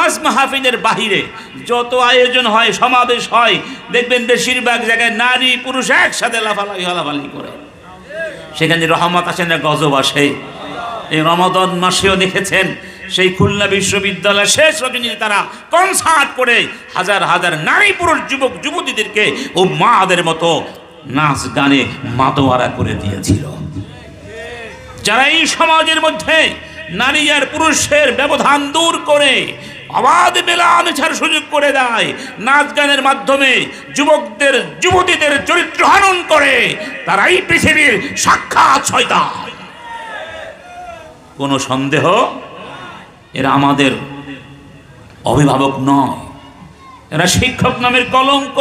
ওয়াজ মাহফিলের বাহিরে যত আয়োজন হয়, সমাবেশ হয়, দেখবেন বেশিরভাগ জায়গায় নারী পুরুষ একসাথে লাফালাফি করে। সেখানে রহমত আসে না, গজব আসে। এই রমাদান মাসেও দেখেছেন সেই খুলনা বিশ্ববিদ্যালয়ের শেষ রজনীতে তারা কনসার্ট করে হাজার হাজার নারী পুরুষ যুবক যুবতীদেরকে ও মাদের মতো নাচ গানে মাতোয়ারা করে দিয়েছিল। যারা এই সমাজের মধ্যে নারী আর পুরুষের ব্যবধান দূর করে অবাধ মেলামেশার সুযোগ করে দেয়, নাচ গানের মাধ্যমে যুবকদের যুবতীদের চরিত্র হনন করে, তারাই পৃথিবীর সাক্ষাৎ শয়তান। কোনো সন্দেহ এরা আমাদের অভিভাবক নয়, এরা শিক্ষক নামের কলঙ্ক,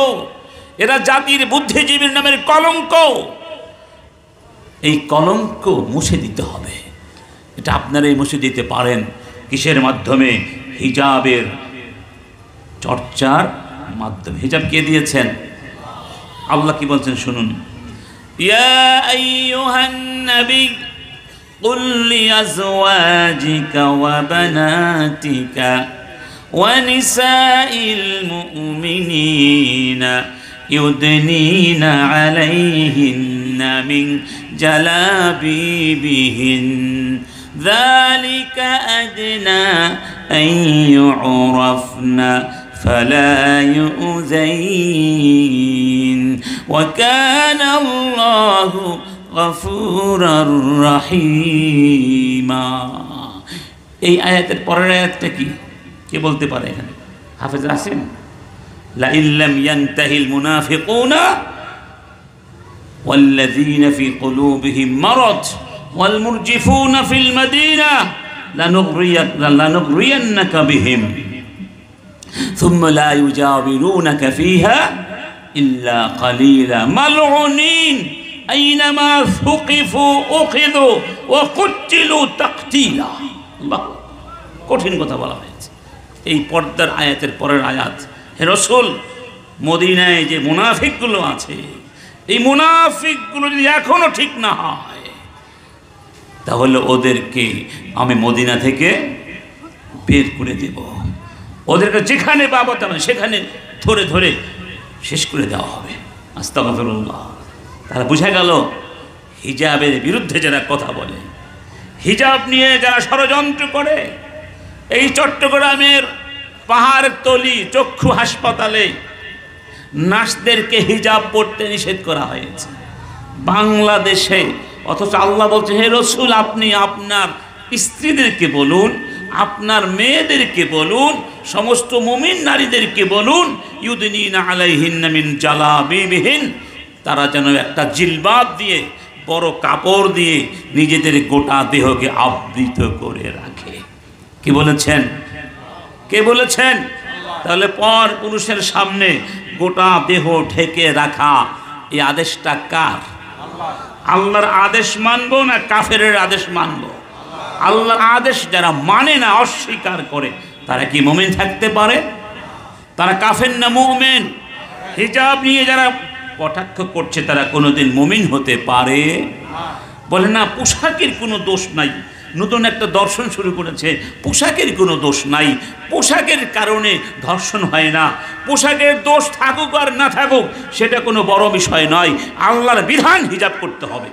এরা জাতির বুদ্ধিজীবীর নামের কলঙ্ক। এই কলঙ্ক মুছে দিতে হবে। এটা আপনারাই মুছে দিতে পারেন। কিসের মাধ্যমে? হিজাবের চর্চার মাধ্যমে। হিজাব কে দিয়েছেন? আল্লাহ কি বলছেন শুনুন। ইয়া আইয়ুহান নবী কুল লিআজওয়াজিকা ওয়া বানাতিকা ওয়া নিসাইল মুমিনিনা ইউদনিনা আলাইহিন্না মিন জালাবিবিহিন যালিকা আদনা আন ইউরাফনা ফালা ইউযাইন ওয়া কানা আল্লাহু গফুরার রহিমা। এই আয়াতের পরের আয়াতটা কি? কে বলতে পারে? এখানে হাফেজ আছেন? লা ইল্লাম ইয়ানতাহিল মুনাফিকুনা ওয়াল্লাযীনা ফি কুলুবিহিম মারাদ ওয়াল মুরজিফুনা ফিল মাদিনা লানুগরিয়ান্নাকা বিহিম সুম্মা লা ইউজাবিরুনাকা ফিহা ইল্লা কালীলা মালউনিন আইনামা সুকিফু উখিযু ওয়া কুতিলু তাকতীলা। আল্লাহ, কঠিন কথা বলা হয়েছে এই পর্দার আয়াতের পরের আয়াত। হে রাসূল, মদিনায় যে মুনাফিকগুলো আছে, এই মুনাফিকগুলো যদি এখনো ঠিক না হয় তাহলে ওদেরকে আমি মদিনা থেকে বের করে দেব। ওদেরকে যেখানে পাবো সেখানে ধরে ধরে শেষ করে দেওয়া হবে। আস্তাগফিরুল্লাহ। তাহলে বোঝা গেল হিজাবের বিরুদ্ধে যারা কথা বলে, হিজাব নিয়ে যারা ষড়যন্ত্র করে, এই চট্টগ্রামের পাহাড়তলি চক্ষু হাসপাতালে নার্সদেরকে হিজাব পরতে নিষেধ করা হয়েছে বাংলাদেশে। অথচ আল্লাহ বলছে, হে রাসূল, আপনি আপনার স্ত্রীদেরকে বলুন, আপনার মেয়েদেরকে বলুন, সমস্ত মুমিন নারীদেরকে বলুন, ইউদনিনা আলাইহিন্না মিন জালাবিবিহিন, তারা যেন একটা জিলবাব দিয়ে, বড় কাপড় দিয়ে নিজেদের গোটা দেহকে আবৃত করে রাখে। কি বলেছেন? কে বলেছেন? তাহলে পর পুরুষের সামনে গোটা দেহ ঢেকে রাখা, এই আদেশটা কার? আল্লাহর আদেশ মানবো না কাফেরের আদেশ মানবো? আল্লাহর আদেশ যারা মানে না, অস্বীকার করে, তারা কি মুমিন থাকতে পারে? তারা কাফের না মুমিন? হিজাব নিয়ে যারা কটাক্ষ করছে তারা কোনোদিন মুমিন হতে পারে? বলে না, পোশাকের কোনো দোষ নাই। নতুন একটা দর্শন শুরু করেছে, পোশাকের কোনো দোষ নাই, পোশাকের কারণে ধর্ষণ হয় না। পোশাকের দোষ থাকুক আর না থাকুক সেটা কোনো বড় বিষয় নয়। আল্লাহর বিধান হিজাব করতে হবে।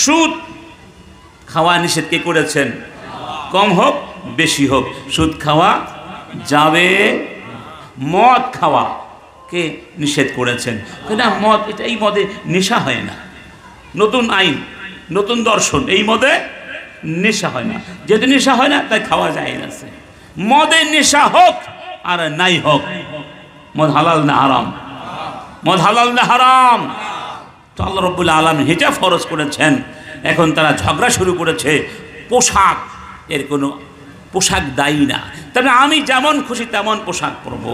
সুদ খাওয়া নিষেধ কে করেছেন? কম হোক বেশি হোক সুদ খাওয়া যাবে। মদ খাওয়া কে নিষেধ করেছেন? না, মদ এটা, এই মদে নেশা হয় না। নতুন আইন, নতুন দর্শন, এই মদে নেশা হয় না। যেহেতু নেশা হয় না তাই খাওয়া যায় না। মদে নেশা হোক আর নাই হোক, মদ হালাল না হারাম? মদ হালাল না হারাম? তো আল্লাহ রাব্বুল আলামিন হিজাব ফরজ করেছেন। এখন তারা ঝগড়া শুরু করেছে, পোশাক এর কোনো পোশাক দায়ী না, তবে আমি যেমন খুশি তেমন পোশাক পরব।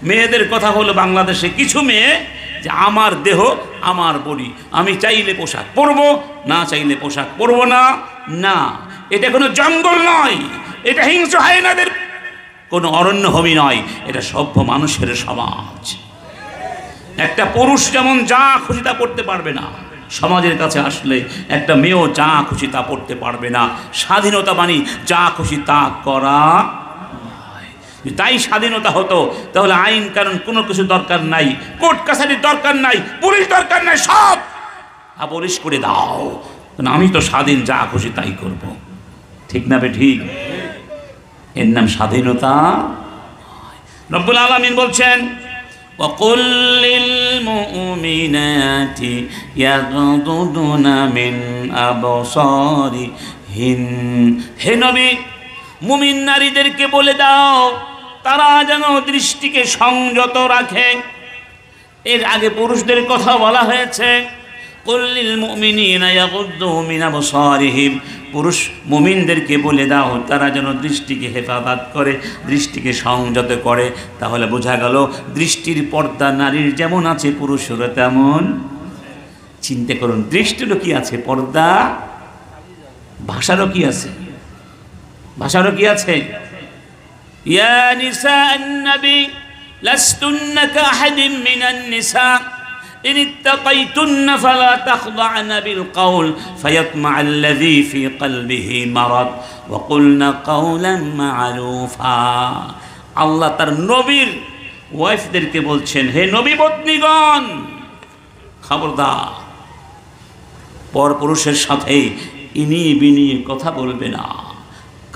মেয়েদের কথা হলো, বাংলাদেশে কিছু মেয়ে যে আমার দেহ আমার বডি, আমি চাইলে পোশাক পরব, না চাইলে পোশাক পরব না। না, এটা কোনো জঙ্গল নয়, এটা হিংস্র হায়নাদের কোনো অরণ্যভূমি নয়, এটা সভ্য মানুষের সমাজ। একটা পুরুষ যেমন যা খুশি তা পড়তে পারবে না, সমাজের কাছে আসলে একটা মেয়েও যা খুশি তা পড়তে পারবে না। স্বাধীনতা মানি যা খুশি তা করা। তাই স্বাধীনতা হতো তাহলে আইন কানুন কোনো কিছু দরকার নাই, কোর্ট কাছারির দরকার নাই, পুলিশ দরকার নাই, সব আবলিশ করে দাও, আমি তো স্বাধীন, যা খুশি তাই করব। ঠিক না বে ঠিক? এর নাম স্বাধীনতা। রব্বুল আলামিন বলছেন وَقُلْ لِلْمُؤْمِنَاتِ يَغْضُضْنَ مِنْ أَبْصَارِهِنَّ, হে নবী মুমিন নারীদেরকে বলে দাও তারা যেন দৃষ্টিকে সংযত রাখে। এর আগে পুরুষদের কথা বলা হয়েছে, কুল লিল মুমিনিনা ইয়াগুদ্দু মিন আবসারিহিম, পুরুষ মুমিনদেরকে বলে দাও তারা যেন দৃষ্টিকে হেফাজত করে, দৃষ্টিকে সংযত করে। তাহলে বোঝা গেল দৃষ্টির পর্দা নারীর যেমন আছে পুরুষেরও তেমন। চিন্তা করুন, দৃষ্টিরও কি আছে পর্দা, ভাষারও কি আছে, ভাষারও কি আছে। ইয়া নিসাআন নবী লাস্তুন্না কাআহাদিন মিনান নিসা إن اتقيتن فلا تخضعن بالقول فيطمع الذي في قلبه مرض وقلن قولا معروفا। আল্লাহ তার নবীর ওয়াইফদেরকে বলছেন, হে নবী পত্নীগণ খবরদার, পর পুরুষের সাথে ইনিয়ে বিনিয়ে কথা বলবে না,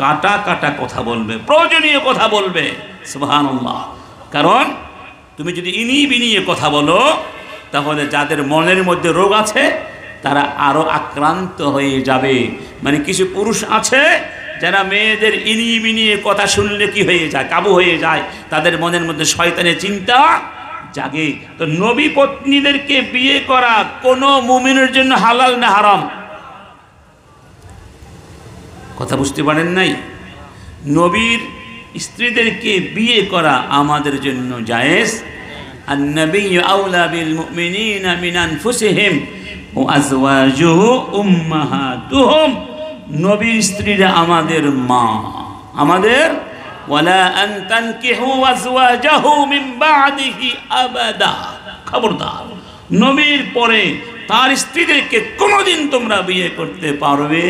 কাটা কাটা কথা বলবে, প্রয়োজনীয় কথা বলবে। সুবহানাল্লাহ। কারণ তুমি যদি ইনিয়ে বিনিয়ে কথা বলো তাহলে যাদের মনের মধ্যে রোগ আছে তারা আরো আক্রান্ত হয়ে যাবে। মানে কিছু পুরুষ আছে যারা মেয়েদের ইনিয়ে বিনিয়ে কথা শুনলে কি হয়ে যায়, কাবু হয়ে যায়, তাদের মনের মধ্যে শয়তানের চিন্তা জাগে। তো নবী পত্নীদেরকে বিয়ে করা কোনো মুমিনের জন্য হালাল না হারাম? কথা বুঝতে পারেন নাই? নবীর স্ত্রীদেরকে বিয়ে করা আমাদের জন্য জায়েজ। النبي أولى بالمؤمنين من أنفسهم وأزواجه أمهاتهم, নবীর স্ত্রীরা আমাদের মা, আমাদের। ওয়ালা আন তানকিহু আজওয়াজাহু মিন বা'দিহি আবাদা, খবরদার নবীর পরে তার স্ত্রীদেরকে কোনোদিন তোমরা বিয়ে করতে পারবে,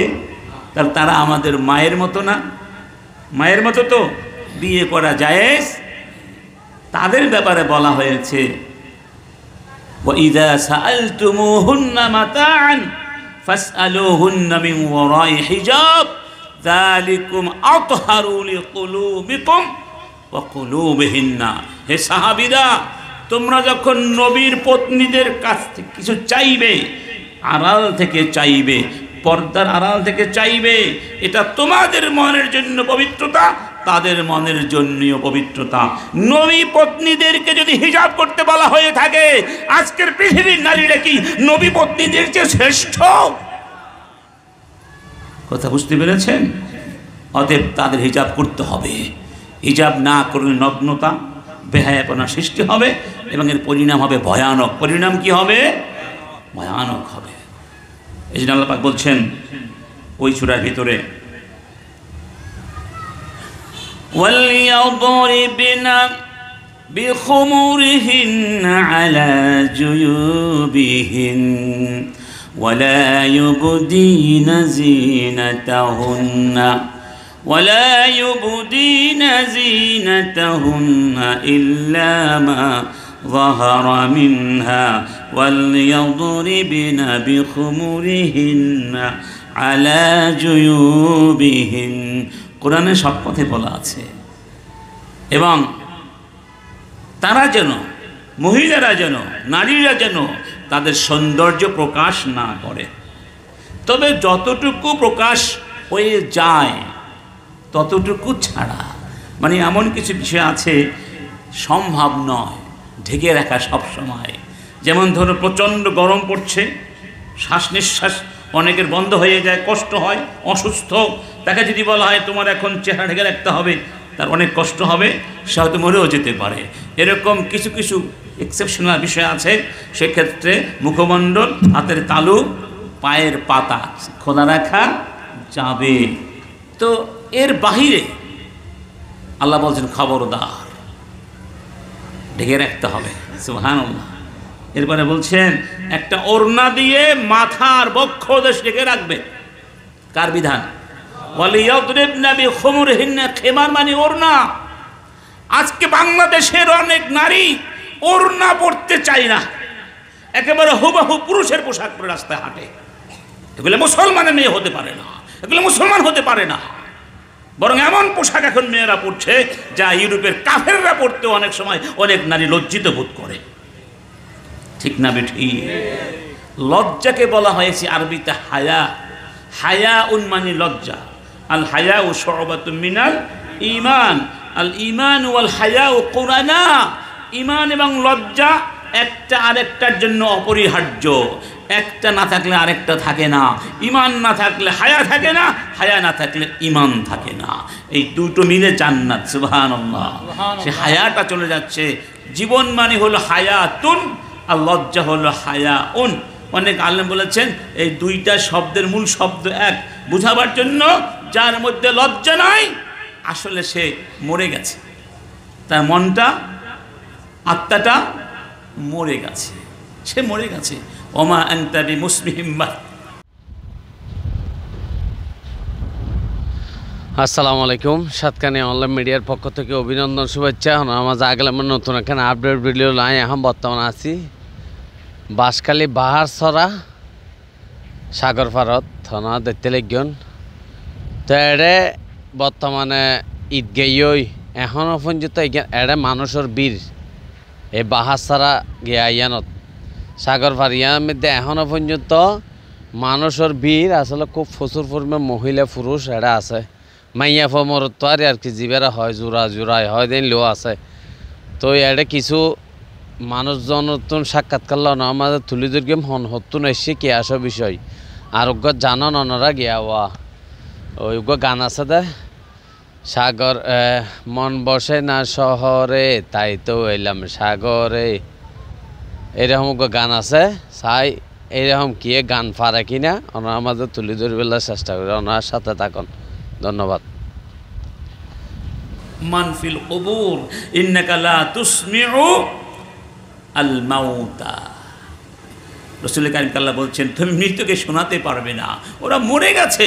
তারা আমাদের মায়ের মতো না? মায়ের মতো তো বিয়ে করা জায়েজ। তাদের ব্যাপারে বলা হয়েছে وَإِذَا سَأَلْتُمُوهُنَّ مَتَاعًا فَاسْأَلُوهُنَّ مِنْ وَرَاءِ حِجَابٍ ذَلِكُمْ أَطْهَرُ لِقُلُوبِكُمْ وَقُلُوبِهِنَّ। হে সাহাবীরা, তোমরা যখন নবীর পত্নীদের কাছ থেকে কিছু চাইবে, আড়াল থেকে চাইবে, পর্দার আড়াল থেকে চাইবে, এটা তোমাদের মনের জন্য পবিত্রতা, তাদের মনের জন্যও পবিত্রতা। নবী পত্নীদেরকে যদি হিজাব করতে বলা হয়ে থাকে, আজকের পৃথিবীর নারীরা কি নবী পত্নীদের চেয়ে শ্রেষ্ঠ? কথা বুঝতে পেরেছেন? অতএব তাদের হিজাব করতে হবে। হিজাব না করলে নগ্নতা, বেহায়াপনা সৃষ্টি হবে এবং এর পরিণাম হবে ভয়ানক। পরিণাম কি হবে? ভয়ানক হবে। এই জন্য আল্লাহ পাক বলছেন ওই সূরার ভিতরে, وَلْيَضْرِبْنَ بِخُمُرِهِنَّ عَلَى جُيُوبِهِنَّ وَلَا يُبْدِينَ زِينَتَهُنَّ إِلَّا مَا ظَهَرَ مِنْهَا وَلْيَضْرِبْنَ بِخُمُرِهِنَّ عَلَى جُيُوبِهِنَّ। কোরআনে সব পথে বলা আছে। এবং তারা যেন, মহিলারা যেন, নারীরা যেন তাদের সৌন্দর্য প্রকাশ না করে, তবে যতটুকু প্রকাশ হয়ে যায় ততটুকু ছাড়া। মানে এমন কিছু বিষয় আছে সম্ভব নয় ঢেকে রাখা সব সময়। যেমন ধরো প্রচণ্ড গরম পড়ছে, শ্বাস নিঃশ্বাস অনেকের বন্ধ হয়ে যায়, কষ্ট হয়, অসুস্থ, তাকে যদি বলা হয় তোমার এখন চেহারা ঢেকে রাখতে হবে, তার অনেক কষ্ট হবে, সে হয়তো মরেও যেতে পারে। এরকম কিছু কিছু এক্সেপশনাল বিষয় আছে, সেক্ষেত্রে মুখমণ্ডল, হাতের তালু, পায়ের পাতা খোলা রাখা যাবে। তো এর বাহিরে আল্লাহ বলছেন খবরদার, ঢেকে রাখতে হবে। সুবহানাল্লাহ। এরপরে বলছেন একটা ওড়না দিয়ে মাথার বক্ষ দেশ ঢেকে রাখবে। কার বিধান? ওয়ালিয়াদরিবনা বিখুমুরিহিন্না, খিমার মানে ওড়না। আজকে বাংলাদেশের অনেক নারী ওড়না পরতে চায় না, একেবারে হুবহু পুরুষের পোশাক পরে রাস্তায় হাঁটে। এগুলো মুসলমানের মেয়ে হতে পারে না, এগুলো মুসলমান হতে পারে না। বরং এমন পোশাক এখন মেয়েরা পরছে যা ইউরোপের কাফেররা পরতে অনেক সময় অনেক নারী লজ্জিত বোধ করে। ঠিক না বেঠি? লজ্জাকে বলা হয়েছে আরবিতে হায়া। হায়া মানে লজ্জা। আল হায়া ও শুবাতুম মিনাল ঈমান। আল ঈমান ওয়াল হায়া ও কুরানা। ঈমান এবং লজ্জা একটা আরেকটার জন্য অপরিহার্য। একটা না থাকলে আরেকটা থাকে না। ঈমান না থাকলে হায়া থাকে না, হায়া না থাকলে ঈমান থাকে না। এই দুটো মিলে জান্নাত। সুবহানাল্লাহ। সে হায়াটা চলে যাচ্ছে। জীবন মানে হলো হায়াতুন, আর লজ্জা হলো হায়াউন। অনেক আলেম বলেছেন এই দুইটা শব্দের মূল শব্দ এক। বুঝাবার জন্য যার মধ্যে লজ্জা নাই আসলে সে মরে গেছে, তার মনটা আত্মাটা মরে গেছে, সে মরে গেছে। ওমা আনতা বিমুসমিহিম। আসসালামু আলাইকুম। সাতকানি অনলাইন মিডিয়ার পক্ষ থেকে অভিনন্দন, শুভেচ্ছা। আমার আগলে আমার নতুন এখানে আপডেট ভিডিও লাই এখন বর্তমানে আছি বাঁশখালী বাহারছড়া সাগর পারত থানা দেখতে লাগন। তো এড়ে বর্তমানে ঈদগাই এখনও পর্যন্ত এড়ে মানুষের বীর এই বাহারছড়া গিয়া ইয়ানত সাগর পার ইয়ার মধ্যে এখনও পর্যন্ত মানুষের বীর আসলে খুব প্রচুর পরিমাণ মহিলা পুরুষ এরা আছে। মাইয়া ফমরত আর কি জীবেরা হয় জোড়া জোড়ায় হয় দিন লো আছে। তো এটা কিছু মানুষজন সাক্ষাৎ করলো না আমাদের তুলি দুর্গম হন হতুন এসে কি আসো বিষয় আরোগ্য জানান অনরা গিয়া ওয়া ওইগ গান আছে দে সাগর মন বসে না শহরে তাই তো এলাম সাগরে, এরকম গান আছে। চাই এরকম কি গান পারে কিনা ওনার আমাদের তুলি ধরবার চেষ্টা করি। ওনার সাথে থাকুন। ধন্যবাদ। মানফিল কুবুর ইন্নাকা লা তুসমিউ আল মাউতা। রাসূল কারীম আল্লাহ বলছেন তুমি মৃত্যুকে শোনাতে পারবে না, ওরা মরে গেছে,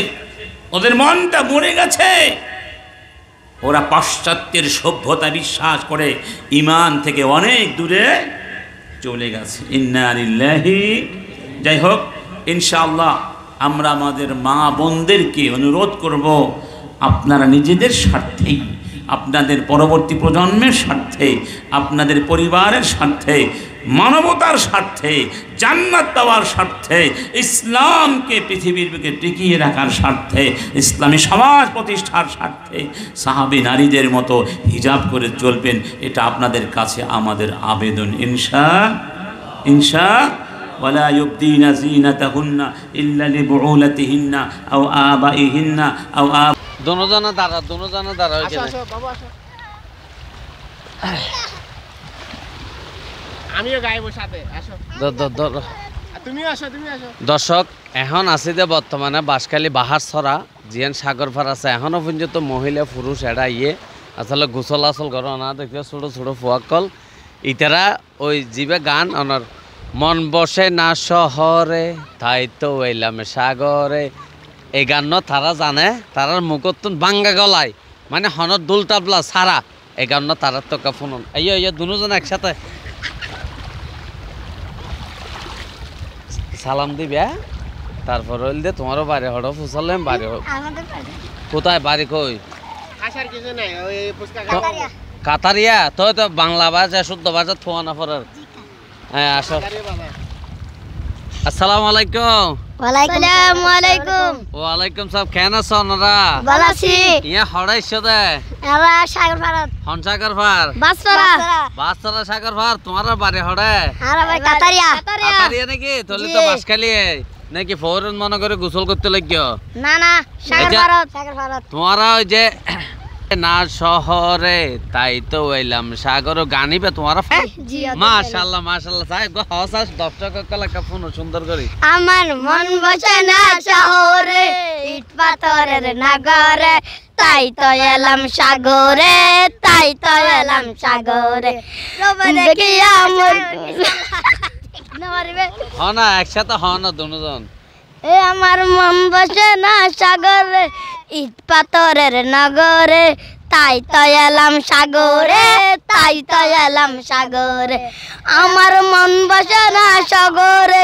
ওদের মনটা মরে গেছে। ওরা পাশ্চাত্যের সভ্যতা বিশ্বাস করে ঈমান থেকে অনেক দূরে চলে গেছে। ইন্না লিল্লাহি। যাই হোক, ইনশাআল্লাহ আমরা আমাদের মা বোনদেরকে অনুরোধ করব আপনারা নিজেদের স্বার্থেই, আপনাদের পরবর্তী প্রজন্মের স্বার্থে, আপনাদের পরিবারের স্বার্থে, মানবতার স্বার্থে, জান্নাত পাওয়ার স্বার্থে, ইসলামকে পৃথিবীর বুকে টিকিয়ে রাখার স্বার্থে, ইসলামী সমাজ প্রতিষ্ঠার স্বার্থে সাহাবী নারীদের মতো হিজাব করে চলবেন। এটা আপনাদের কাছে আমাদের আবেদন। ইনশাআল্লাহ। ولا يبدين زينتهن إلا لبعولتهن أو آبائهن أو दोनों जना दारा দর্শক এখন আছে যে বর্তমানে বাঁশখালী বাহারছড়া জিয়ান সাগর পার আছে এখনো পর্যন্ত মহিলা পুরুষ এরা আসলে গোসল আসল ঘর না দেখতে ছোট ছোট ফুয়াকল ইতারা ওই জীবে গান ওনার মন বসে না শহরে তাই তো এলাম সাগরে। এই গান তারা জানে, তারার মুখত বাঙ্গা গলায় মানে হনত দুল টাবলা সারা এই গান তারার তো ফোন এই দুজন একসাথে সালাম দিবে। তারপর হইল দে তোমারও বাড়ি হড় ফুসালাম বাড়ি কোথায় বাড়ি কই কাতারিয়া। তো তো বাংলা বাজা শুদ্ধ বাজা থোয়ানা পড়ার। হ্যাঁ আসো। আসসালামু আলাইকুম। ওয়ালাইকুম আলাইকুম। ওয়ালাইকুম সালাম। কেন আছো ওনারা? ভালো আছি। ইয়া হড়াইছো দে আমরা সাগর পার হন সাগর পার বাঁশছড়া সাগর পার তোমার বাড়ি হড়ে আমরা ভাই কাতারিয়া নাকি? তাহলে তো বাঁশখালী নাকি ফৌরন মনে করে গোসল করতে লাগিও? না না সাগর পার। তোমারা ওই যে না শহরে তাই তো এলাম সাগর গানিবে তোমারা? মাশাআল্লাহ মাশাআল্লাহ। তাই হসাস দর্শক কলাকা ফোন সুন্দর করে আমার মন বসে না শহরে ইট পাথরের নগরে তাই তো এলাম সাগরে তাই তো এলাম সাগরে। দেখি আমার হনা একসাথে হনা দুজন। এ আমার মন বসে না সাগরে ইট পাথরের নগরে তাই তো এলাম সাগরে, তাই তো এলাম সাগরে। আমার মন বসে না সাগরে,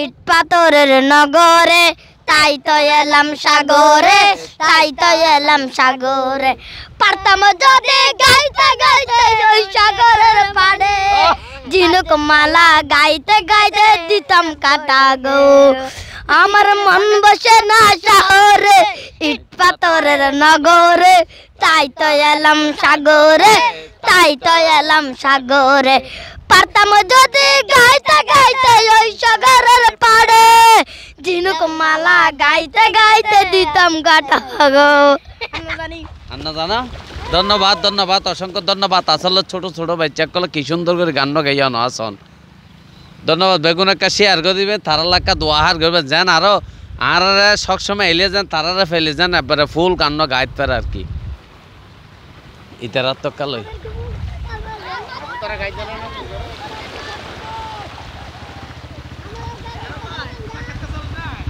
ইট পাথরের নগরে, তাই তো এলাম সাগরে, তাই তো এলাম সাগরে। পারতাম যদি গাইতে গাইতে ওই সাগরের পাড়ে, ঝিনুক মালা গাইতে গাইতে দিতাম কাটা গো। আমার মন বসে না শহরে, ইট পাথরের নগরে, তাই তো এলাম সাগরে, তাই তো এলাম সাগরে। পারতাম যদি গাইতে গাইতে ওই সাগরের পাড়ে, ঝিনুক মালা গাইতে গাইতে দিতাম কাটা গো। আন্না জানা ধন্যবাদ ধন্যবাদ অসংখ্য ধন্যবাদ। আসলে ছোট ছোট বাচ্চাগুলো কি সুন্দর করে গান গাইয়া ন আসন। ধন্যবাদ। বেগুন একটা শেয়ার করে দিবে, তারা লাক্কা দোয়াহার করবে যেন আরো আর সবসময় এলে যান তারারে ফেলে যান একবারে ফুল গান গাইতে পারে আর কি। ইতারা তো কালই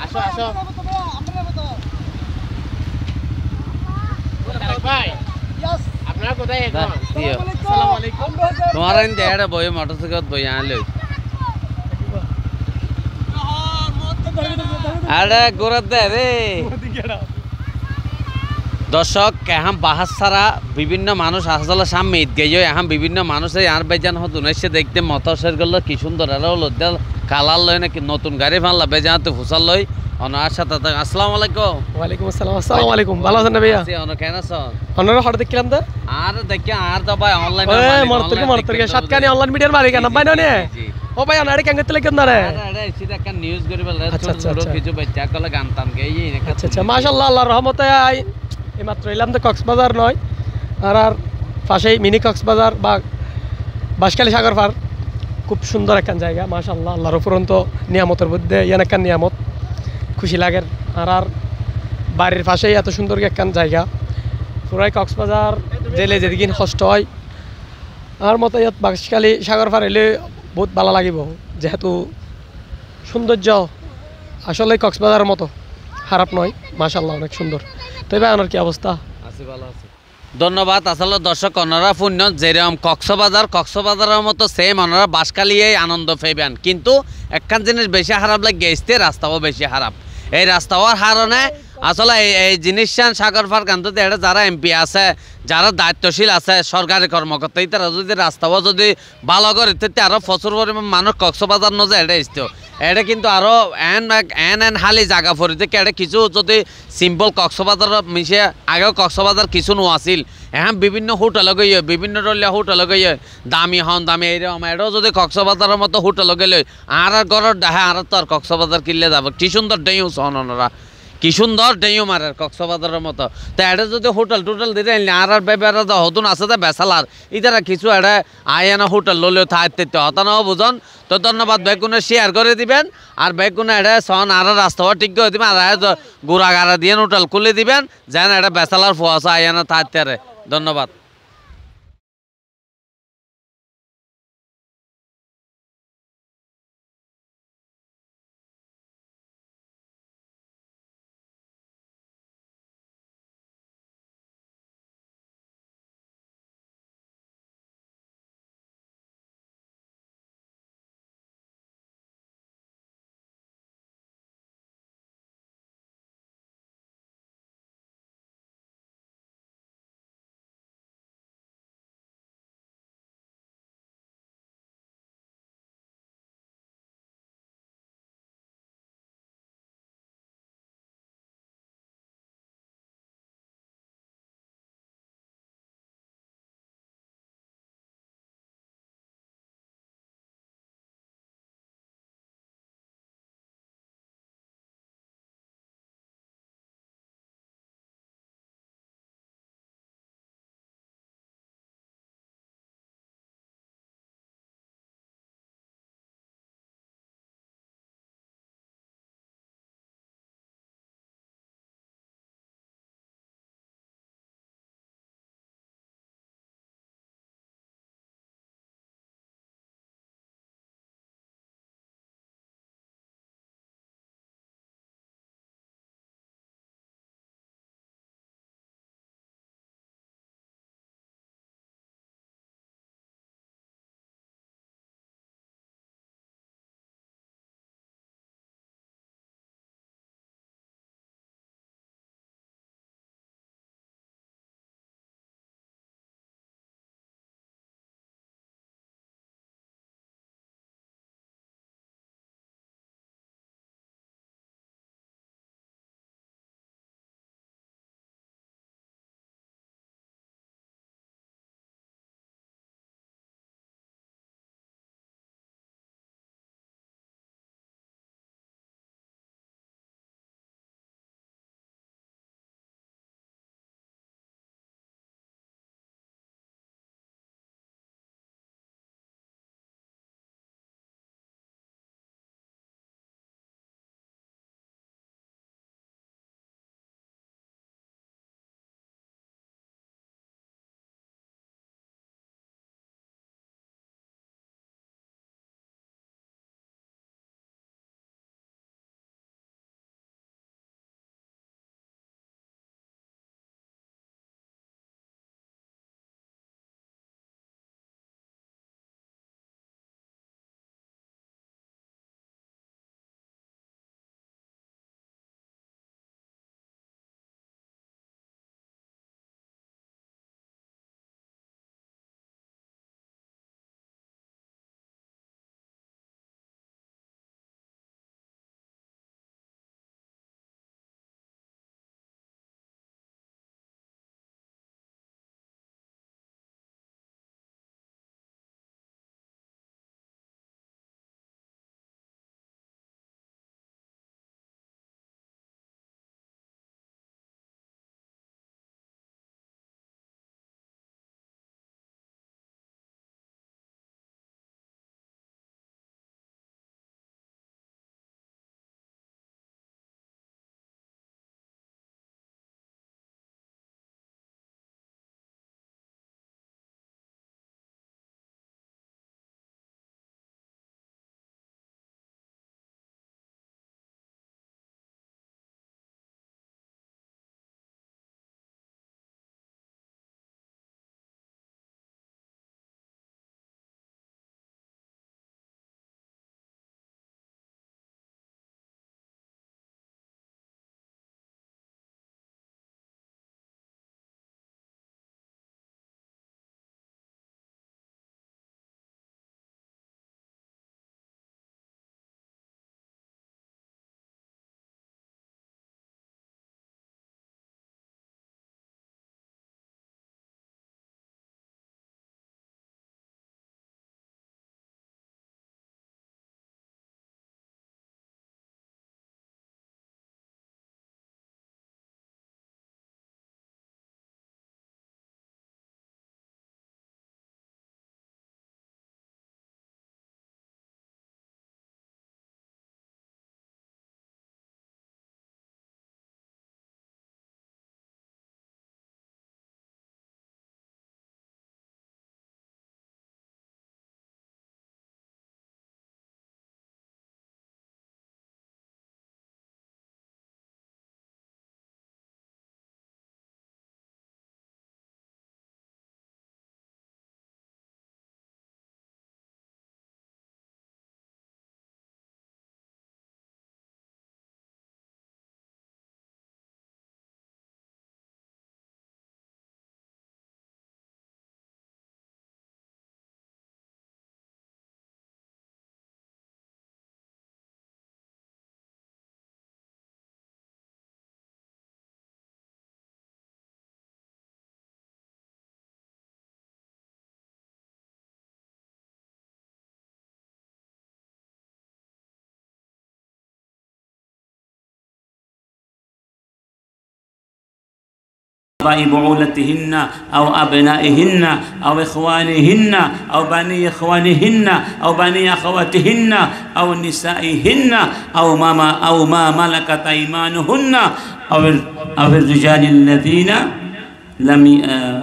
আসো আসো আপনারা কোথায় এখন? আসসালামু আলাইকুম। তোমার আইন দেড় বই মোটরসাইকেল বই আনলে আরে গোরা দে রে দর্শক এখন বাহার ছাড়া বিভিন্ন মানুষ আসলে সামনে ঈদ গেয়ে এখন বিভিন্ন মানুষের আর বেজান হতুন এসে দেখতে মতসের গেল কি সুন্দর আরো লদ্দাল কালার লয় নাকি নতুন গাড়ি ফানলা বেজাতে ফুসাল লই অনার সাথে আসসালামু আলাইকুম। ওয়ালাইকুম আসসালাম। আসসালামু আলাইকুম। ভালো আছেন না ভাইয়া? অন কেন আছেন? অনরা হঠাৎ দেখলাম তো আর দেখি আর তো ভাই অনলাইন ওই মরতকে সাতকানি অনলাইন মিডিয়ার মারি কেন ভাই ননে ও ভাই অনারে কেন গতলে কেন রে? আরে সিধা একটা নিউজ করি বলে আচ্ছা, ছোট ছোট আচ্ছা। কিছু বাচ্চা কলে গান টান গেই আচ্ছা আচ্ছা মাশাআল্লাহ আল্লাহর রহমতে এই মাত্র এলাম তো কক্সবাজার নয় আর পাশেই মিনি কক্সবাজার বা বাঁশখালী সাগর পার খুব সুন্দর একখান জায়গা মাশাআল্লাহ আল্লাহর উপরন্ত নিয়ামতের মধ্যে ইয়ান একখান নিয়ামত খুশি লাগের আর বাড়ির পাশেই এত সুন্দর একখান জায়গা পুরাই কক্সবাজার জেলে যেদিকে কষ্ট হয় আর মতো ইয়াত বাঁশখালী সাগর পার এলে বহুত ভালো লাগিব যেহেতু সৌন্দর্য আসলে কক্সবাজারের মতো খারাপ নয় মাশাআল্লাহ অনেক সুন্দর। তবে আমার কি অবস্থা? আছি ভালো আছি ধন্যবাদ। আসলে দর্শক অনারা পুণ্য যেরকম কক্সবাজারের মতো সেম অনারা বাঁশখালীই আনন্দ পাইবেন কিন্তু একখান জিনিস বেশি খারাপ লাগে গেছতে রাস্তাও বেশি খারাপ। এই রাস্তাওয়ার কারণে আসলে এই জিনিস সাগর পার কান্ততে এটা যারা এমপি আছে যারা দায়িত্বশীল আছে সরকারি কর্মকর্তা তারা যদি রাস্তাও যদি ভালো করে তাতে আরও প্রচুর পরিমাণ মানুষ কক্সবাজার ন যায় এটা আসতো এটা কিন্তু আরও এন হালি জায়গা ফরিতে এটা কিছু যদি সিম্পল কক্সবাজার মিশে আগেও কক্সবাজার কিছু নো আছিল এখন বিভিন্ন হোটেল গিয়ে বিভিন্ন দলীয় হোটেল গিয়ে দামি হন দামি এইরকম এটাও যদি কক্সবাজারের মতো হোটেল গেলে আর ঘরের দেখা আর তো আর কক্সবাজার কিনলে যাব কি সুন্দর ডেইউ সন ওনারা কি সুন্দর ডেইউ মারে কক্সবাজারের মতো। তো এটা যদি হোটেল টোটেল দিতে আর বেবেরা হতুন আছে তো বেসালার ইতারা কিছু এটা আয়ানা হোটেল ললেও থাকতে হতানাও বুঝন। তো ধন্যবাদ বেগুনে শেয়ার করে দিবেন আর বেগুনে এটা সন আর রাস্তাও ঠিক করে দিবেন আর গুড়া গাড়া দিয়ে হোটেল খুলে দিবেন যেন এটা বেসালার ফুয়াশা আয়ানা থাকতে। ধন্যবাদ। آباء بعولتهن أو أبنائهن أو إخوانهن أو بني إخوانهن أو بني أخواتهن أو نسائهن أو ما ملكت أيمانهن أو الرجال الذين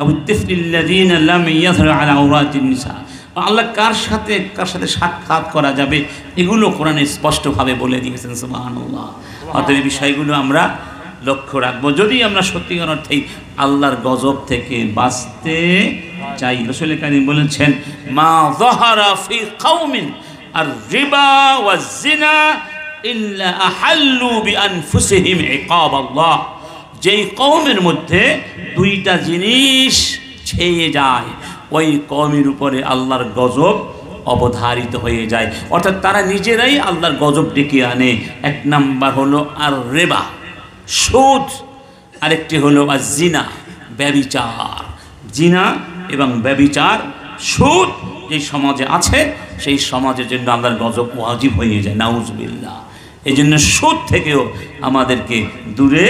أو الطفل الذين لم يظهروا على عورات النساء। আল্লাহ কার সাথে সাক্ষাৎ করা যাবে এগুলো কোরআনে স্পষ্টভাবে বলে দিয়েছেন। সুবহানাল্লাহ। অতএব এই বিষয়গুলো আমরা লক্ষ্য রাখবো যদি আমরা সত্যিকার অর্থেই আল্লাহর গজব থেকে বাঁচতে চাই। রাসূল কারীম বলেছেন, মা যাহারা ফি কওমিন আর রিবা ওয়াজ জিনা ইল্লা আহাল্লু বিআনফুসিহিম ইকাবাল্লাহ। যেই কওমের মধ্যে দুইটা জিনিস ছেয়ে যায় ওই কওমের উপরে আল্লাহর গজব অবধারিত হয়ে যায়, অর্থাৎ তারা নিজেরাই আল্লাহর গজব ডেকে আনে। এক নাম্বার হলো আর রেবা, সুদ, আরেকটি হলো আর জিনা, ব্যভিচার। জিনা এবং ব্যভিচার, সুদ যেই সমাজে আছে সেই সমাজের জন্য আল্লাহর গজব ওয়াজিব হয়ে যায়, নাউজুবিল্লাহ। এই জন্য সুদ থেকেও আমাদেরকে দূরে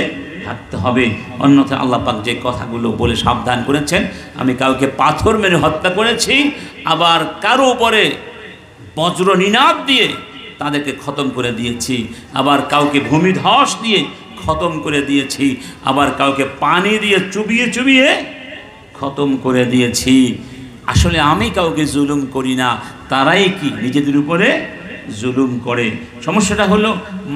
থাকতে হবে। অন্যথায় আল্লাহ পাক যে কথাগুলো বলে সাবধান করেছেন, আমি কাউকে পাথর মেরে হত্যা করেছি, আবার কারো উপরে বজ্র নিনাদ দিয়ে তাদেরকে খতম করে দিয়েছি, আবার কাউকে ভূমিধস দিয়ে খতম করে দিয়েছি, আবার কাউকে পানি দিয়ে চুবিয়ে চুবিয়ে খতম করে দিয়েছি। আসলে আমি কাউকে জুলুম করি না, তারাই কি নিজেদের উপরে জুলুম করে। সমস্যাটা হলো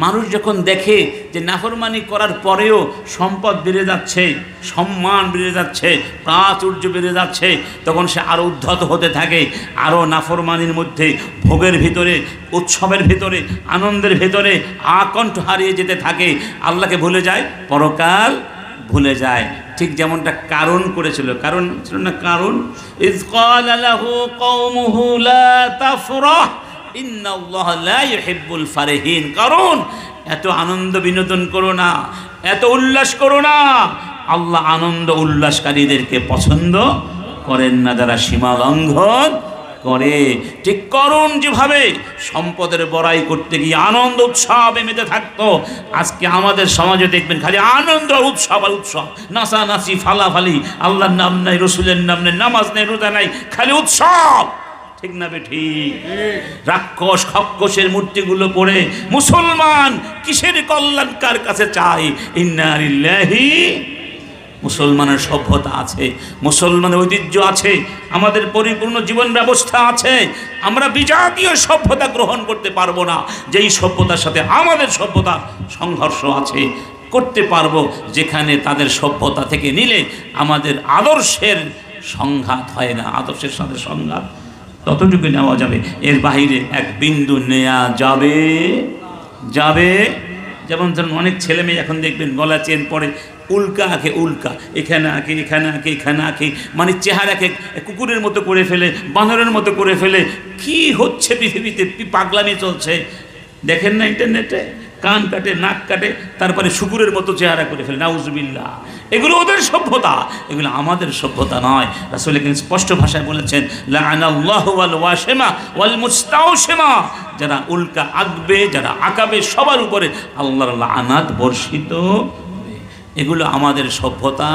মানুষ যখন দেখে যে নাফরমানি করার পরেও সম্পদ বেড়ে যাচ্ছে, সম্মান বেড়ে যাচ্ছে, প্রাচুর্য বেড়ে যাচ্ছে, তখন সে আরও উদ্ধত হতে থাকে, আরও নাফরমানির মধ্যে, ভোগের ভিতরে, উৎসবের ভিতরে, আনন্দের ভিতরে আকণ্ঠ হারিয়ে যেতে থাকে, আল্লাহকে ভুলে যায়, পরকাল ভুলে যায়। ঠিক যেমনটা কারণ করেছিল, কারণ ছিল না, কারণ ইয ক্বালা লাহু কওমুহু লা তাফরাহ ইন্নাল্লাহা লা ইউহিব্বুল ফারিহিন। কারণ এত আনন্দ বিনোদন করো না, এত উল্লাস করো না, আল্লাহ আনন্দ উল্লাসকারীদেরকে পছন্দ করেন না, যারা সীমা লঙ্ঘন করে। ঠিক করুন যেভাবে সম্পদের বড়াই করতে গিয়ে আনন্দ উৎসবে মেতে থাকতো, আজকে আমাদের সমাজে দেখবেন খালি আনন্দ উৎসব আর উৎসব, নাচানাচি, ফালাফালি, আল্লাহর নাম নাই, রসুলের নাম নেই, নামাজ নেই, রোজা নাই, খালি উৎসব। ঠিক না বেঠি? রাক্ষস খক্ষসের মূর্তিগুলো পড়ে মুসলমান কিসের কল্যাণ কার কাছে চাই? ইন্না লিল্লাহি। মুসলমানের সভ্যতা আছে, মুসলমানের ঐতিহ্য আছে, আমাদের পরিপূর্ণ জীবন ব্যবস্থা আছে। আমরা বিজাতীয় সভ্যতা গ্রহণ করতে পারবো না, যেই সভ্যতার সাথে আমাদের সভ্যতা সংঘর্ষ আছে। করতে পারবো যেখানে তাদের সভ্যতা থেকে নিলে আমাদের আদর্শের সংঘাত হয় না, আদর্শের সাথে সংঘাত ততটুকু নেওয়া যাবে, এর বাইরে এক বিন্দু নেওয়া যাবে। যেমন ধরুন অনেক ছেলে মেয়ে এখন দেখবেন গলা চেন পরে উল্কা আঁকে, উল্কা এখানে আঁকে, এখানে আঁকে, এখানে আঁকে, মানে চেহারাকে কুকুরের মতো করে ফেলে, বানরের মতো করে ফেলে। কি হচ্ছে পৃথিবীতে? পাগলামি চলছে, দেখেন না ইন্টারনেটে? কান কাটে, নাক কাটে, তারপরে শুকুরের মতো চেহারা করে ফেলে, নাউজুবিল্লাহ। এগুলো ওদের সভ্যতা, এগুলো আমাদের সভ্যতা নয়। রাসূল কিন্তু স্পষ্ট ভাষায় বলেছেন, লাআনাল্লাহু ওয়াল ওয়াশিমা ওয়াল মুস্তাওশিমা। যারা উল্কা আঁকবে, যারা আঁকাবে, সবার উপরে আল্লাহর লাআনাত বর্ষিত। এগুলো আমাদের সভ্যতা।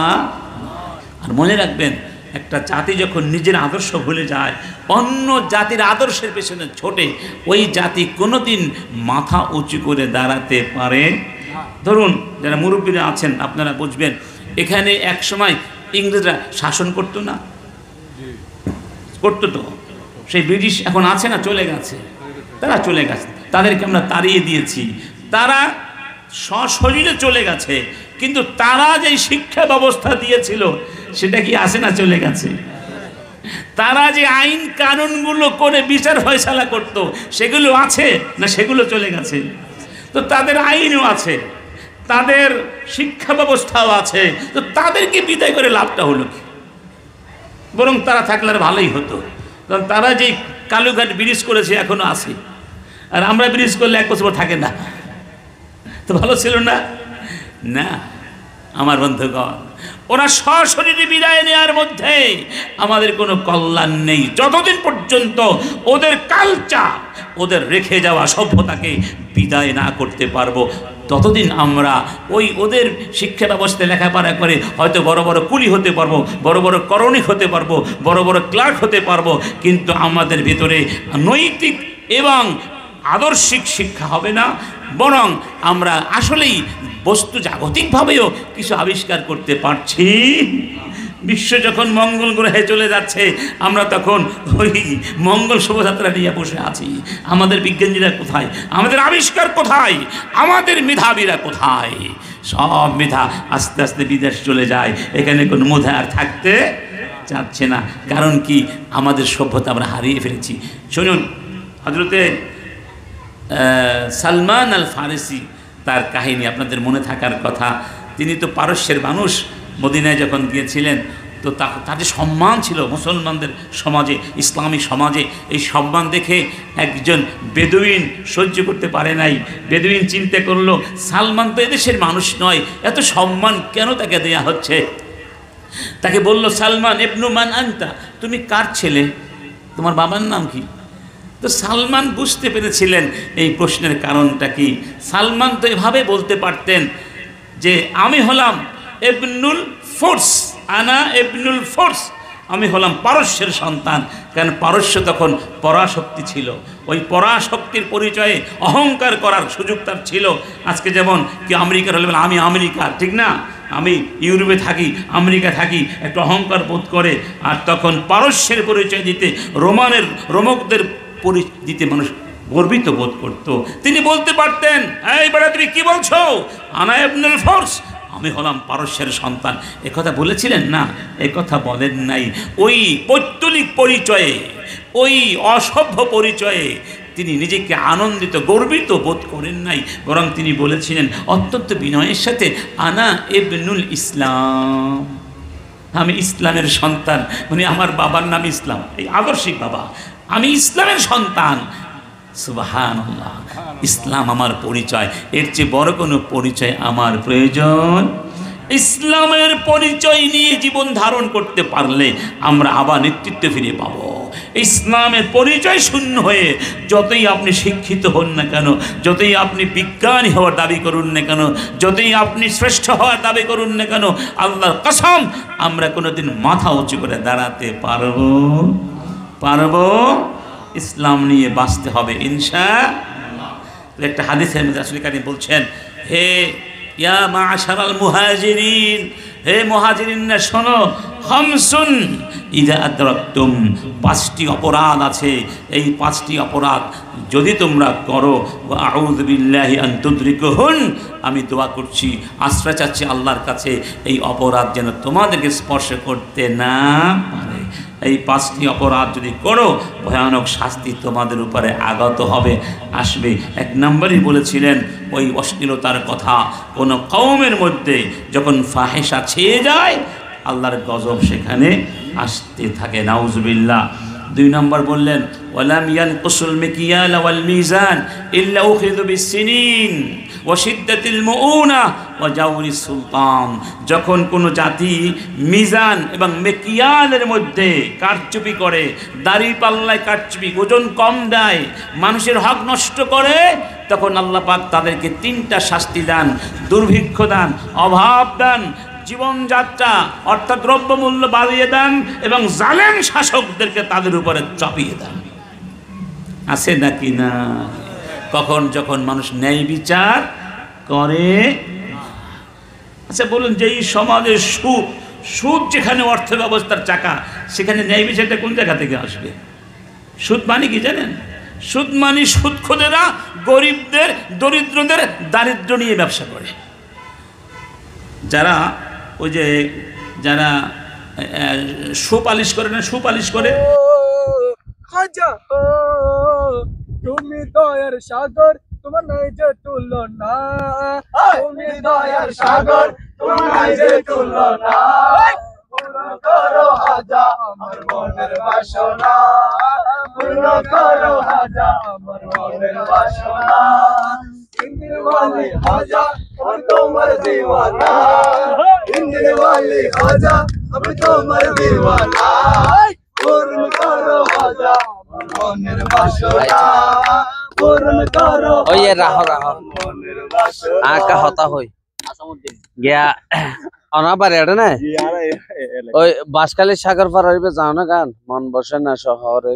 আর মনে রাখবেন, একটা জাতি যখন নিজের আদর্শ ভুলে যায়, অন্য জাতির আদর্শের পেছনে ছোটে, ওই জাতি কোনোদিন মাথা উঁচু করে দাঁড়াতে পারে। ধরুন যারা মুরব্বীরা আছেন আপনারা বুঝবেন, এখানে এক সময় ইংরেজরা শাসন করতো না? করতো তো। সেই ব্রিটিশ এখন আছে না? চলে গেছে, তারা চলে গেছে, তাদেরকে আমরা তাড়িয়ে দিয়েছি, তারা সশরীরে চলে গেছে, কিন্তু তারা যে শিক্ষা ব্যবস্থা দিয়েছিল সেটা কি আছে না? চলে গেছে। তারা যে আইন কানুনগুলো করে বিচার ফয়সালা করতো সেগুলো আছে না? সেগুলো চলে গেছে। তো তাদের আইনও আছে, তাদের শিক্ষা ব্যবস্থাও আছে, তো তাদেরকে বিদায় করে লাভটা হলো কি? বরং তারা থাকলে আর ভালোই হতো, কারণ তারা যেই কালুঘাট ব্রিজ করেছে এখনো আছে, আর আমরা ব্রিজ করলে 1 বছর থাকে না, তো ভালো ছিল না? না আমার বন্ধুগণ, ওরা সশরীরে বিদায় নেওয়ার মধ্যে আমাদের কোনো কল্যাণ নেই, যতদিন পর্যন্ত ওদের কালচার, ওদের রেখে যাওয়া সভ্যতাকে বিদায় না করতে পারবো। ততদিন আমরা ওদের শিক্ষা ব্যবস্থায় লেখাপড়া করে হয়তো বড় বড় কুলি হতে পারবো, বড় বড় করণিক হতে পারবো, বড় বড় ক্লার্ক হতে পারবো, কিন্তু আমাদের ভিতরে নৈতিক এবং আদর্শিক শিক্ষা হবে না। বরং আমরা আসলেই বস্তু জাগতিকভাবেও কিছু আবিষ্কার করতে পারছি। বিশ্ব যখন মঙ্গল গ্রহে চলে যাচ্ছে, আমরা তখন ওই মঙ্গল শোভাযাত্রা নিয়ে বসে আছি। আমাদের বিজ্ঞানীরা কোথায়? আমাদের আবিষ্কার কোথায়? আমাদের মেধাবীরা কোথায়? সব মেধা আস্তে আস্তে বিদেশ চলে যায়। এখানে কোনো মেধা আর থাকতে চাচ্ছে না। কারণ কি? আমাদের সভ্যতা আমরা হারিয়ে ফেলেছি। শুনুন, হযরতে সালমান আল ফারিসি, তার কাহিনী আপনাদের মনে থাকার কথা। তিনি তো পারস্যের মানুষ। মদিনায় যখন গিয়েছিলেন তো তার যে সম্মান ছিল মুসলমানদের সমাজে, ইসলামী সমাজে, এই সম্মান দেখে একজন বেদুইন সহ্য করতে পারে নাই। বেদুইন চিন্তা করলো, সালমান তো এদেশের মানুষ নয়, এত সম্মান কেন তাকে দেয়া হচ্ছে? তাকে বলল, সালমান ইবনু মান আনতা, তুমি কার ছেলে? তোমার বাবার নাম কি? তো সালমান বুঝতে পেরেছিলেন এই প্রশ্নের কারণটা কি। সালমান তো এভাবে বলতে পারতেন যে আমি হলাম ইবনুল ফোর্স, আনা ইবনুল ফোর্স, আমি হলাম পারস্যের সন্তান। কারণ পারস্য তখন পরাশক্তি ছিল। ওই পরাশক্তির পরিচয়ে অহংকার করার সুযোগ তার ছিল। আজকে যেমন কি আমেরিকার হলে আমি আমেরিকার, ঠিক না? আমি ইউরোপে থাকি, আমেরিকা থাকি, একটু অহংকার বোধ করে। আর তখন পারস্যের পরিচয় দিতে, রোমকদের দিতে মানুষ গর্বিত বোধ করত। তিনি বলতে পারতেন, এই বেটা তুমি কি বলছো? আনা ইবনুল ফোর্স, আমি হলাম পারস্যের সন্তান। একথা বলেছিলেন না? একথা বলেন নাই। ওই পৌত্তলিক পরিচয়ে, ওই অসভ্য পরিচয়ে তিনি নিজেকে আনন্দিত, গর্বিত বোধ করেন নাই। বরং তিনি বলেছিলেন অত্যন্ত বিনয়ের সাথে, আনা ইবনুল ইসলাম, আমি ইসলামের সন্তান। মানে আমার বাবার নাম ইসলাম, এই আদর্শিক বাবা, আমি ইসলামের সন্তান। সুবহানাল্লাহ, ইসলাম আমার পরিচয়। এর চেয়ে বড় কোনো পরিচয় আমার প্রয়োজন? ইসলামের পরিচয় নিয়ে জীবন ধারণ করতে পারলে আমরা আবার নেতৃত্ব ফিরে পাব। ইসলামের পরিচয় শূন্য হয়ে যতই আপনি শিক্ষিত হন না কেন, যতই আপনি বিজ্ঞানী হওয়ার দাবি করুন না কেন, যতই আপনি শ্রেষ্ঠ হওয়ার দাবি করুন না কেন, আল্লাহর কসম আমরা কোনোদিন মাথা উঁচু করে দাঁড়াতে পারবো? ইসলাম নিয়ে বাঁচতে হবে ইনশাআল্লাহ। একটা হাদিসের মধ্যে রাসূল কারীম বলছেন, হে ইয়া মা'শারাল মুহাজিরিন, হে মুহাজিরিনরা শোনো, খামসুন ইযা আদরাকতুম, 5টি অপরাধ আছে। এই 5টি অপরাধ যদি তোমরা করো, ওয়া আউযু বিল্লাহি আন তুদরিকুহুন, আমি দোয়া করছি, আশ্রয় চাচ্ছি আল্লাহর কাছে এই অপরাধ যেন তোমাদেরকে স্পর্শ করতে না পারে। এই 5টি অপরাধ যদি করো, ভয়ানক শাস্তি তোমাদের উপরে আগত হবে, আসবে। 1 নম্বরই বলেছিলেন ওই অশ্লীলতার কথা। কোনো কওমের মধ্যে যখন ফাহেসা ছেয়ে যায়, আল্লাহর গজব সেখানে আসতে থাকে, নাউজুবিল্লাহ। 2 নম্বর বললেন, ওয়ালাম ইয়ানকুসুল মিকিয়াল ওয়াল মিজান ইল্লা উখিযু বিসসিনিন ওয়া শিদ্দাতিল মুউনা ওয়া জাওরিস সুলতান। যখন কোনো জাতি মিজান এবং মিকিয়ালের মধ্যে কারচুপি করে, দাড়ি পাল্লায় কারচুপি, ওজন কম দেয়, মানুষের হক নষ্ট করে, তখন আল্লাহ পাক তাদেরকে 3টা শাস্তি দান: দুর্ভিক্ষ দান, অভাব দান, জীবনযাত্রা অর্থাৎ দ্রব্যমূল্য বাড়িয়ে দেন, এবং জালেম শাসকদেরকে তাদের উপরে চাপিয়ে দেন। আছে নাকি না? কখন? যখন মানুষ ন্যায় বিচার করে। আচ্ছা বলুন, যেই সমাজের সুদ যেখানে অর্থ ব্যবস্থার চাকা, সেখানে ন্যায় বিচারটা কোন জায়গা থেকে আসবে? সুদ মানে কি জানেন? সুদ মানে সুদখোরেরা গরিবদের, দরিদ্রদের দারিদ্র নিয়ে ব্যবসা করে। যারা ওই যে যারা সুপালিশ করে না, সুপালিশ করে, তুমি দয়ার সাগর, তোমার নাই যে তুলনা, তুমি দয়ার সাগর, তোমার নাই যে তুলনা, পূর্ণ করো হাজা আমার মনের বাসনা, পূর্ণ করো হাজা আমার মনের বাসনা, ইন্দির ওয়ালি হাজা আমি তোমার দিওয়ানা, ইন্দির ওয়ালি হাজা আমি তোমার দিওয়ানা, পূর্ণ করো হাজা মনের বাসনা, পূর্ণ করো। ওই রাহ রাহ মনের আকা হতা হই গিয়া অনাবার এটা না ওই বাসকালী সাগর পার হইবে যাও না গান মন বসে না শহরে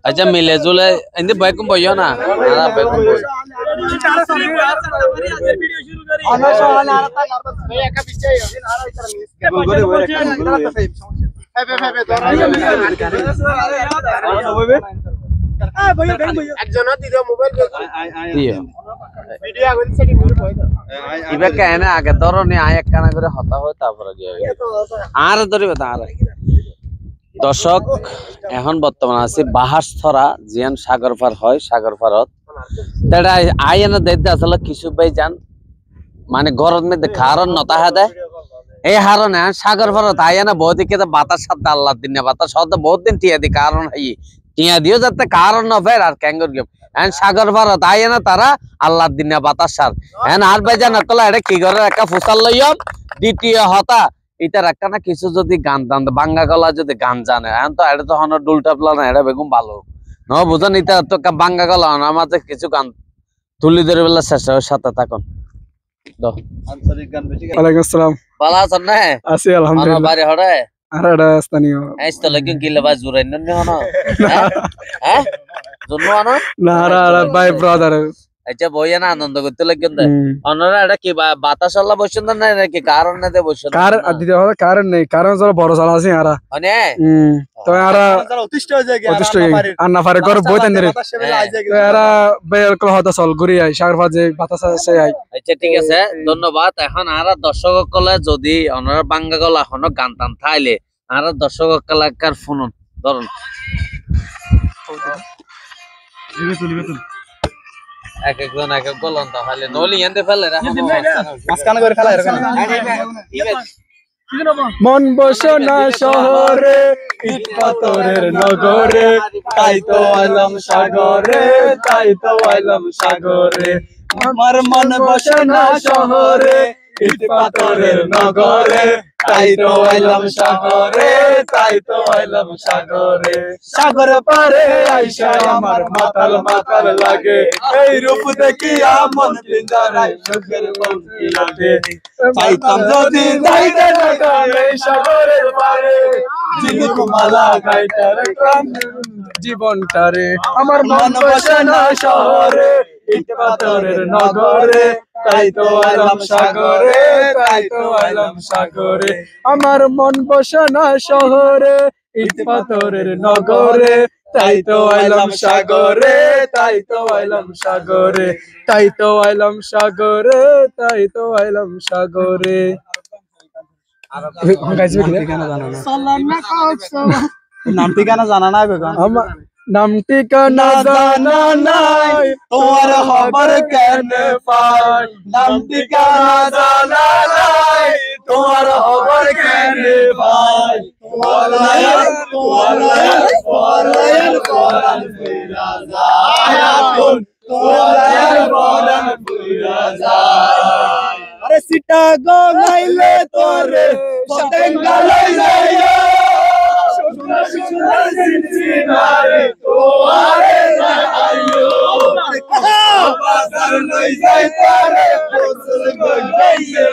আচ্ছা মিলে জুলে এndi বাইকুম বইও না আরা বাইকুম বই ইবে কেন আগে ধরো নি আয় এক কানা করে হতা হয় তারপরে গিয়ে আর ধরিবে আর দর্শক এখন বর্তমান আছে বাহাসছড়া জিয়ান সাগর পার হয় সাগর পারত তেটা আইনা দেখতে আসলে কিছু ভাই যান মানে গরম মধ্যে কারণ নতা হাদে এই হারনে সাগর পারত আইনা বহুত দিকে বাতাস সাথে আল্লাহ দিন বাতাস সাথে বহুত দিন টিয়া দি কারণ হাই টিয়া দিও যাতে কারণ না ফের আর ক্যাঙ্গর গেম এন সাগর পারত আইনা তারা আল্লাহ দিন বাতাস সার এন আর ভাই জান কলা এটা কি করে একটা ফুসাল লইম দ্বিতীয় হতা এটা একটা না কিছু যদি গান টান বাংলা গলা যদি গান জানে এখন তো এটা তো হন ডুলটা প্লান এটা বেগুম ভালো ন বুঝেন এটা তো বাংলা গলা না আমাদের কিছু গান তুলি ধরে বেলা শেষ সাথে থাকুন ওয়ালাইকুম আসসালাম ভালো আছেন না আছি আলহামদুলিল্লাহ বাড়ি হড়ে আর এটা স্থানীয় আইতো লাগি গিলে বাজ জুরাই নন হন হ্যাঁ জন্ম আনো না আর ভাই ব্রাদার আচ্ছা বইয়া না আনন্দ করতে লাগেন দে অনরা এটা কি বাতাস আল্লাহ বসেন না নাকি কারণ না দে বসেন কারণ দিতে হবে কারণ নেই কারণ যারা বড় সাল আছে আরা মানে তো আরা অতিষ্ঠ হয়ে যায় আর না পারে করে বইতেন রে তো এরা বের কল হতা চল ঘুরি আই সাগর ফাজে বাতাস আছে আই আচ্ছা ঠিক আছে ধন্যবাদ এখন আর দর্শক কলে যদি অনরা বাংলা গলা এখনো গান টান থাইলে আর দর্শক কলাকার ফোন ধরুন এক একজন এক এক গলন তাহলে নলি এন্ডে ফেলে রাখা মাসখানা করে খেলা এরকম মন বসে না শহরে ইট পাথরের নগরে তাই তো আইলাম সাগরে তাই তো আইলাম সাগরে আমার মন বসে না শহরে ইট পাথরের নগরে তাই তো আইলাম সাগরে তাই তো আইলাম সাগরে সাগর পারে আইসা আমার মাতাল মাতাল লাগে এই রূপ দেখি মন পিঞ্জরায় সুখের বংশী লাগে চাইতাম যদি যাইতে না এই সাগরের পারে জিনুক মালা গাইতে রাখলাম জীবনটারে আমার মন বসে না শহরে ইট পাথরের নগরে তাই তো আইলাম সাগরে তাই তো আইলাম সাগরে আমার মন বসে না শহরে ইট পাথরের নগরে তাই তো আইলাম সাগরে তাই তো আইলাম সাগরে তাই তো আইলাম সাগরে তাই তো আইলাম সাগরে নাম ঠিকানা জানা নাই আমার নাম ঠিকানা জানা নাই তোমার খবর কেন পাই নাম ঠিকানা জানা নাই তোমার খবর কেন পাই আরে সিটা গো নাইলে তোরে পতেঙ্গালাই যাইয়া Cincinnati, তোয়ারে যাইও বাজার লই যাইতারে গোসল গইয়ে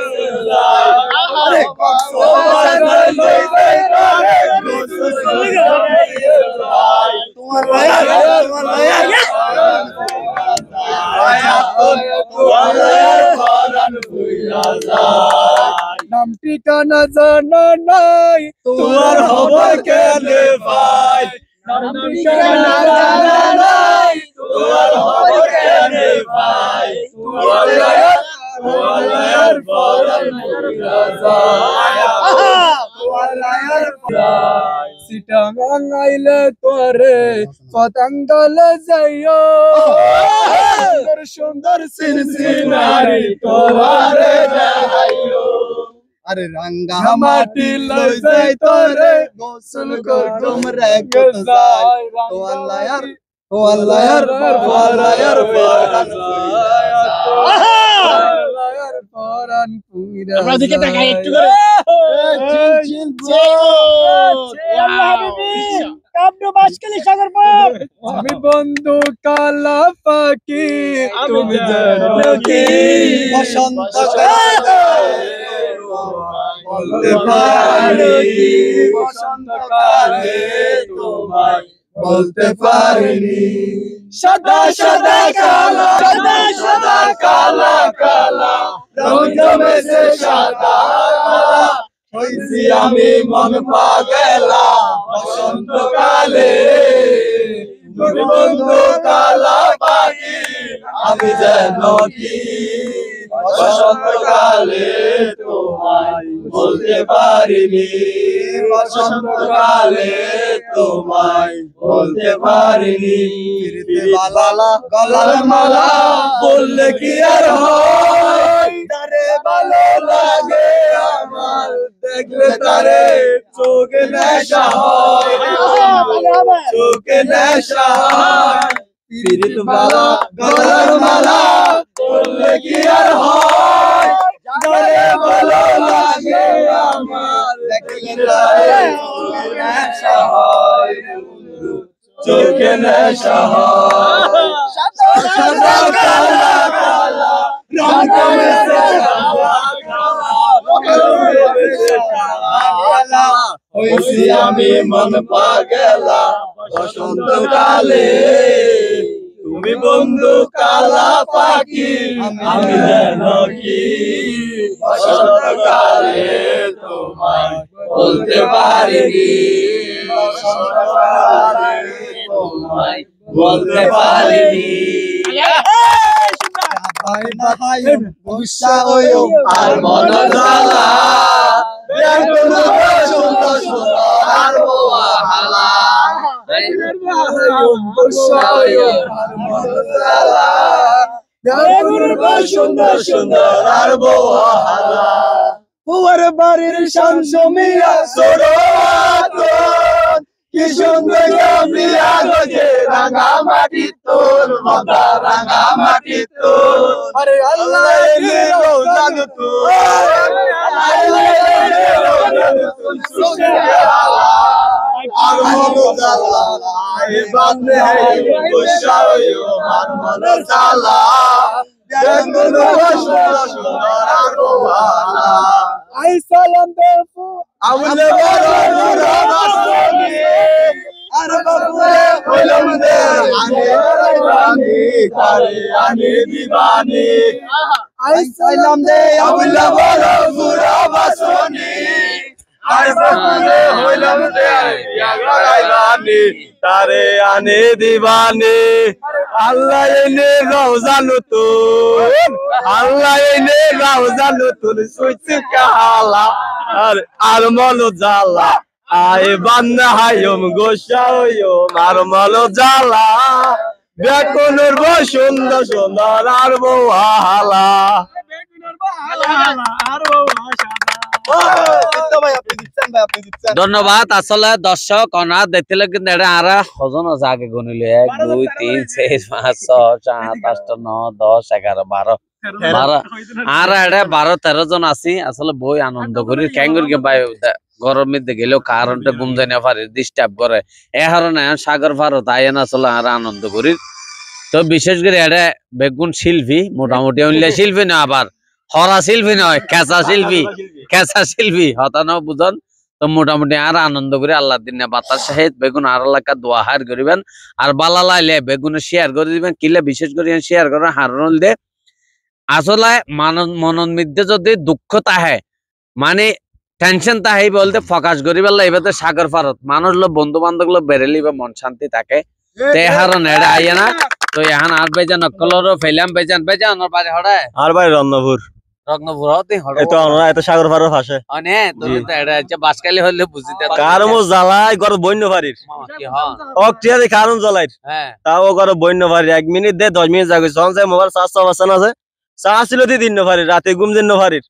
লাই আরে বাজার লই যাইতারে গোসল গইয়ে লাই তোমার নাম ঠিকানা জানা নাই তোমার খবর কেন পাই নাম ঠিকানা জানা নাই তোমার খবর কেন পাই তোমার পরাণ পুরা যায় সিটাগাং আইলে তোরে পতঙ্গল যাইও সুন্দর সুন্দর সিনসিনারি তোরে যাইও আরে রঙ্গা মাটি লই যাই তোরে গোসল করতুম রে গজাই তো আল্লাহ यार পরাণ পুরা আমরা দিকে তাকাই একটু করে চিল চিল আল্লাহ হাবিবি কামরু বাঁশখালী সাগর পার আমি বন্ধু কালা পাখি তুমি জানো কি বসন্তকালে তোমায় বলতে পারিনি সাদা সাদা কালা সাদা সাদা কালা কালা রং জমেছে সাদা কালা হইছি আমি মন পাগলা বসন্তকালে বন্ধু কালা পাখি আমি যেন কি বসন্তকালে তোমায় বলতে পারিনি বসন্তকালে তোমায় বলতে পারিনি বালা গলার মালা বললে কি আর হয় তারে ভালো লাগে আমার দেখলে তারে চোখে নেশা হয় চোখে নেশা হয় পিরিত বালা গলার মালা বললে কি আর হয় তারে ভালো লাগে আমার দেখলে তারে চোখে নেশা হয় চোখে নেশা হয় সাদা কালা কালা রং জমেছে হইছি আমি মন পাগলা বসন্তকালে তুমি বন্ধু কালা পাখি আমি যেন কি বসন্তকালে তোমায় বলতে পারিনি বসন্তকালে তোমায় বলতে পারিনি আর মন জ্বালা সুন্দর সুন্দর আর হালা সুন্দর সুন্দর আর হালা পুয়ার বাড়ির শামসুমিয়া সরো কি সুন্দর মিয়া গজে রাঙা মাটি তোর মাথা রাঙা মাটি তোর আরে আল্লাহ রে রোজান তোর আর মনো জালা এ বান্দে হে গোসাইও আর মনো জালা দেখুন সুন্দর সুন্দর আর বালা আই সালাম দেবো আমলে বড় নূরাবাসনি আর বাবুরে হইলাম দে আনে তারে আনে দিবানি আই সালাম দে আমলে বড় নূরাবাসনি আর বাবুরে হইলাম দে ইয়াগাইলানি তারে আনে দিবানি আল্লাহ এনে রওজা নতুন আল্লাহ এনে রওজা নতুন সুইছে কালা আর মনো জালা আয় বান্না হায়ম গোসাইও আর মনো জালা বেকুনের বউ সুন্দর সুন্দর আর বউ হালা ধন্যবাদ। আসলে দর্শক অনাথ দেখতে কিন্তু এটা আর হজন আছে আগে গণিল 1 2 3 4 5 6 7 8 9 10 11 12 আর এটা 12 13 জন আছি আসলে বই আনন্দ করি ক্যাঙ্গুর কে ভাই গরম মধ্যে গেলেও কারণটা ঘুম যায় না পারে ডিস্টার্ব করে এই কারণে সাগর পার তাই না আসলে আর আনন্দ করি। তো বিশেষ করে এটা বেগুন শিল্পী মোটামুটি অনলি শিল্পী না আবার হরা শিল্পী নয় কেঁচা শিল্পী হতানো বুঝন। তো মোটামুটি আর আনন্দ করে আল্লাহ দিন বাতাস সাহেব বেগুন আর এলাকা দোয়া হার করিবেন আর বালা লাইলে বেগুনে শেয়ার করে দিবেন কিলে বিশেষ করে শেয়ার করে হারল দে আসলে মনের মধ্যে যদি দুঃখ তাহে মানে টেনশন তাহে বলতে ফোকাস করিবে এবার সাগর পারত মানুষ লোক বন্ধু বান্ধব লোক বেরেলি বা মন শান্তি থাকে তে হারন এড়া আইয়া না। তো এখন আর বেজান নকলর ফেলাম বেজান ওর বাড়ি হড়ে আর বাড়ি রত্নপুর হতে হড়ে তো আমরা এত সাগর পারের পাশে অনে তো এটা হচ্ছে বাসকালি হলে বুঝিতে কারণ জ্বালাই গর বন্য পারির কি হ অক্টিয়ারে কারণ জ্বালাই হ্যাঁ তাও গর বন্য পারি 1 মিনিট দে 10 মিনিট যাবে সন যায় মোবাইল চার্জ আছে চা ছিল দি দিন পারি রাতে ঘুম দিন পারির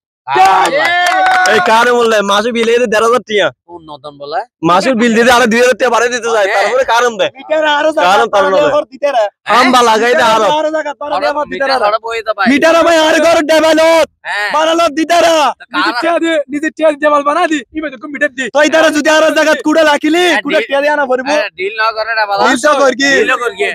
এই কারে বললে মাসে বিল দিয়ে 1,500 টাকা কোন নতুন বলে মাসের বিল দিতে আরো 2,000 টাকা বাড়াই দিতে যায় তারপরে কারণ দেয় কারণ তার দিতে রে আম্বা লাগাই দে আরো মিটার ভাই আর ঘর ডেভেলপ বানালো দিতে রে নিজে টিয়া দেওয়াল বানা দি ইবে তো মিটার দি তুই তারা যদি আরো জায়গা কুড়ে রাখিলি কুড়ে টিয়া দেয়া না পড়বো ডিল না করে না বাবা ডিল তো কর কি ডিল কর কি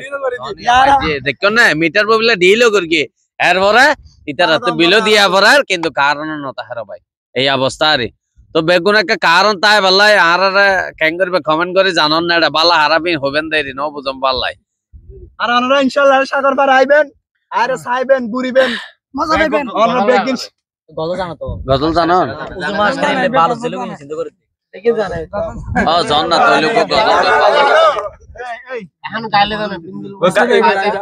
যে দেখো না মিটার বলে ডিল কর কি এরপরে ইতার তো বিলও দিয়া পড়ার কিন্তু কারণ নতা হারো ভাই এই অবস্থা আরে তো বেগুন একটা কারণ তাই বললাই আর কেন করবে কমেন্ট করে জানন না এটা বালা হারাবি হবেন দেরি ন বুঝম বালাই আর আপনারা ইনশাআল্লাহ সাগর পার আইবেন আর সাইবেন ঘুরিবেন মজা পাবেন আমরা বেগিন গজল জানো উজু মাস খাইলে ভালো ছিল কিন্তু চিন্তা করে দেখে জানে ও জান না তো লোক গজল এখন গাইলে যাবে বিন্দুল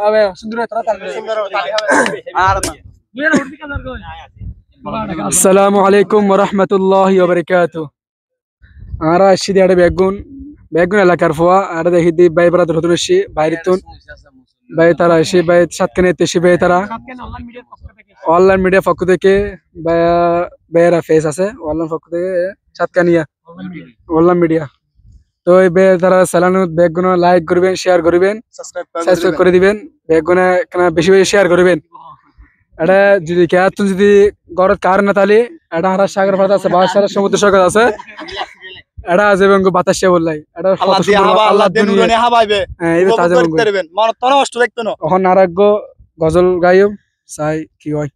হবে সুন্দর তালি আর আসসালামু আলাইকুম ওয়া রাহমাতুল্লাহি ওয়া বারাকাতুহু আরা আসিদি আড়ে বেগুন এলাকার ফোয়া আর দেখি দি বাই ব্রাদার হতুনশি বাইরিতুন বাই তারা এসে বাই সাতকানে তেশি বাই তারা অনলাইন মিডিয়া পক্ষ থেকে বাইরা ফেস আছে অনলাইন পক্ষ থেকে সাতকানিয়া অনলাইন মিডিয়া তো এই বে তারা সালানু বেগুন লাইক করবেন শেয়ার করবেন সাবস্ক্রাইব করে দিবেন বেগুন কেন বেশি বেশি শেয়ার করবেন এটা যদি কেয়াতুন যদি গরত কার না তালি এটা আর সাগর ফাটা আছে বাসার সমুদ্র সৈকত আছে এটা আজেবঙ্গ বাতাসে বললাই এটা আল্লাহ দি হাবা আল্লাহ দেন নুরানি হাবাইবে হ্যাঁ এই তাজে বঙ্গ করবেন মান তন কষ্ট দেখতো না এখন আরাগ্য গজল গায়ব সাই কি হয়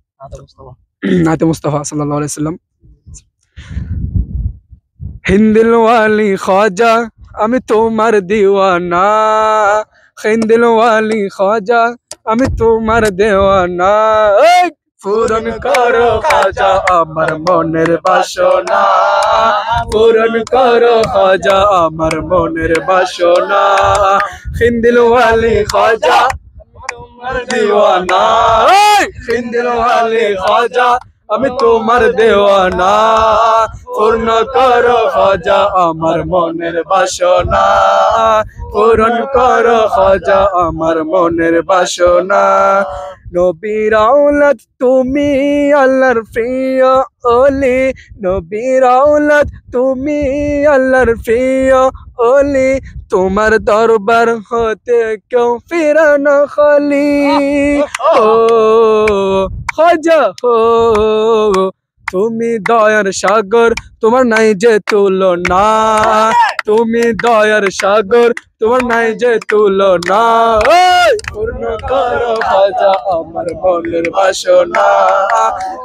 নাতে মুস্তাফা সাল্লাল্লাহু আলাইহি সাল্লাম হিন্দিল ওয়ালি খাজা আমি তোমার দিওয়ানা হিন্দিল ওয়ালি খাজা আমি তোমার দেওয়ানা পূরণ করো খাজা আমার মনের বাসনা পূরণ করো খাজা আমার মনের বাসনা হিন্দিল ওয়ালি খাজা তোমার দিওয়ানা হিন্দিল ওয়ালি খাজা আমি তোমার দেওয়ানা পূর্ণ করো খাজা আমার মনের বাসনা পূরণ করো খাজা আমার মনের বাসনা নবীর আওলাদ তুমি আল্লাহর প্রিয় ওলি নবীর আওলাদ তুমি আল্লাহর প্রিয় ওলি তোমার দরবার হতে কেউ ফিরানো খালি ও খাজা হো তুমি দয়ার সাগর তোমার নাই যে তুলনা তুমি দয়ার সাগর তোমার নাই যে তুলনা পূর্ণ করো খাজা আমার মনের বাসনা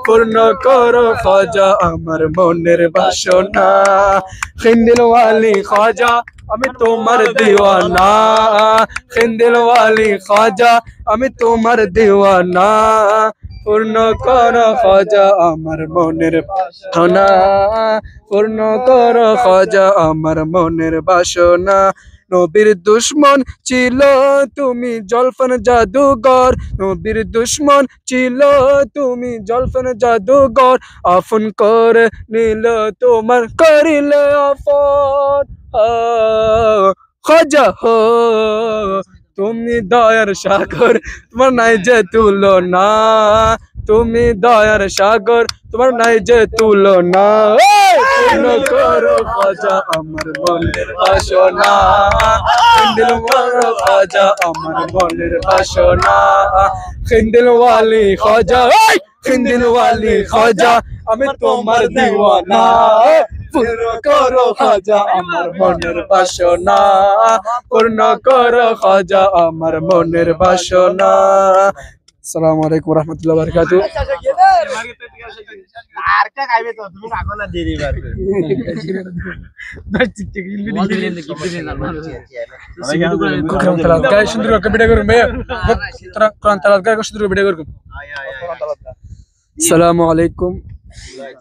পূর্ণ করো খাজা আমার মনের বাসনা হিন্দিল ওয়ালি খাজা আমি তোমার দিওয়ানা হিন্দিল ওয়ালি খাজা আমি তোমার দিওয়ানা পূর্ণ করো খাজা আমার মনের বাসনা পূর্ণ করো খাজা আমার মনের বাসনা নবীর দুশ্মন ছিল তুমি জলফান জাদুঘর নবীর দুশ্মন ছিল তুমি জলফান জাদুঘর আপন করে নিল তোমার করিলে আপন খাজা হো তুমি দয়ার সাগর তোমার নাই যে তুলনা তুমি দয়ার সাগর তোমার নাই যে তুলনা পূর্ণ করো খাজা আমার মনের বাসনা হিন্দিল করো খাজা আমার মনের বাসনা হিন্দিল ওয়ালি খাজা হিন্দিল ওয়ালি খাজা আমি তোমার দিওয়ানা পূর্ণ করো খাজা আমার মনের বাসনা পূর্ণ করো খাজা আমার মনের বাসনা আসসালামু আলাইকুম ওয়া রাহমাতুল্লাহি ওয়া বারাকাতুহু আর কা খাইবে তো তুমি রাখো না দিয়ে দিবা গায় সুন্দর করে ভিডিও করুন ভাই তোরা কোরআন তেলাওয়াত করে সুন্দর করে ভিডিও করুন আসসালামু আলাইকুম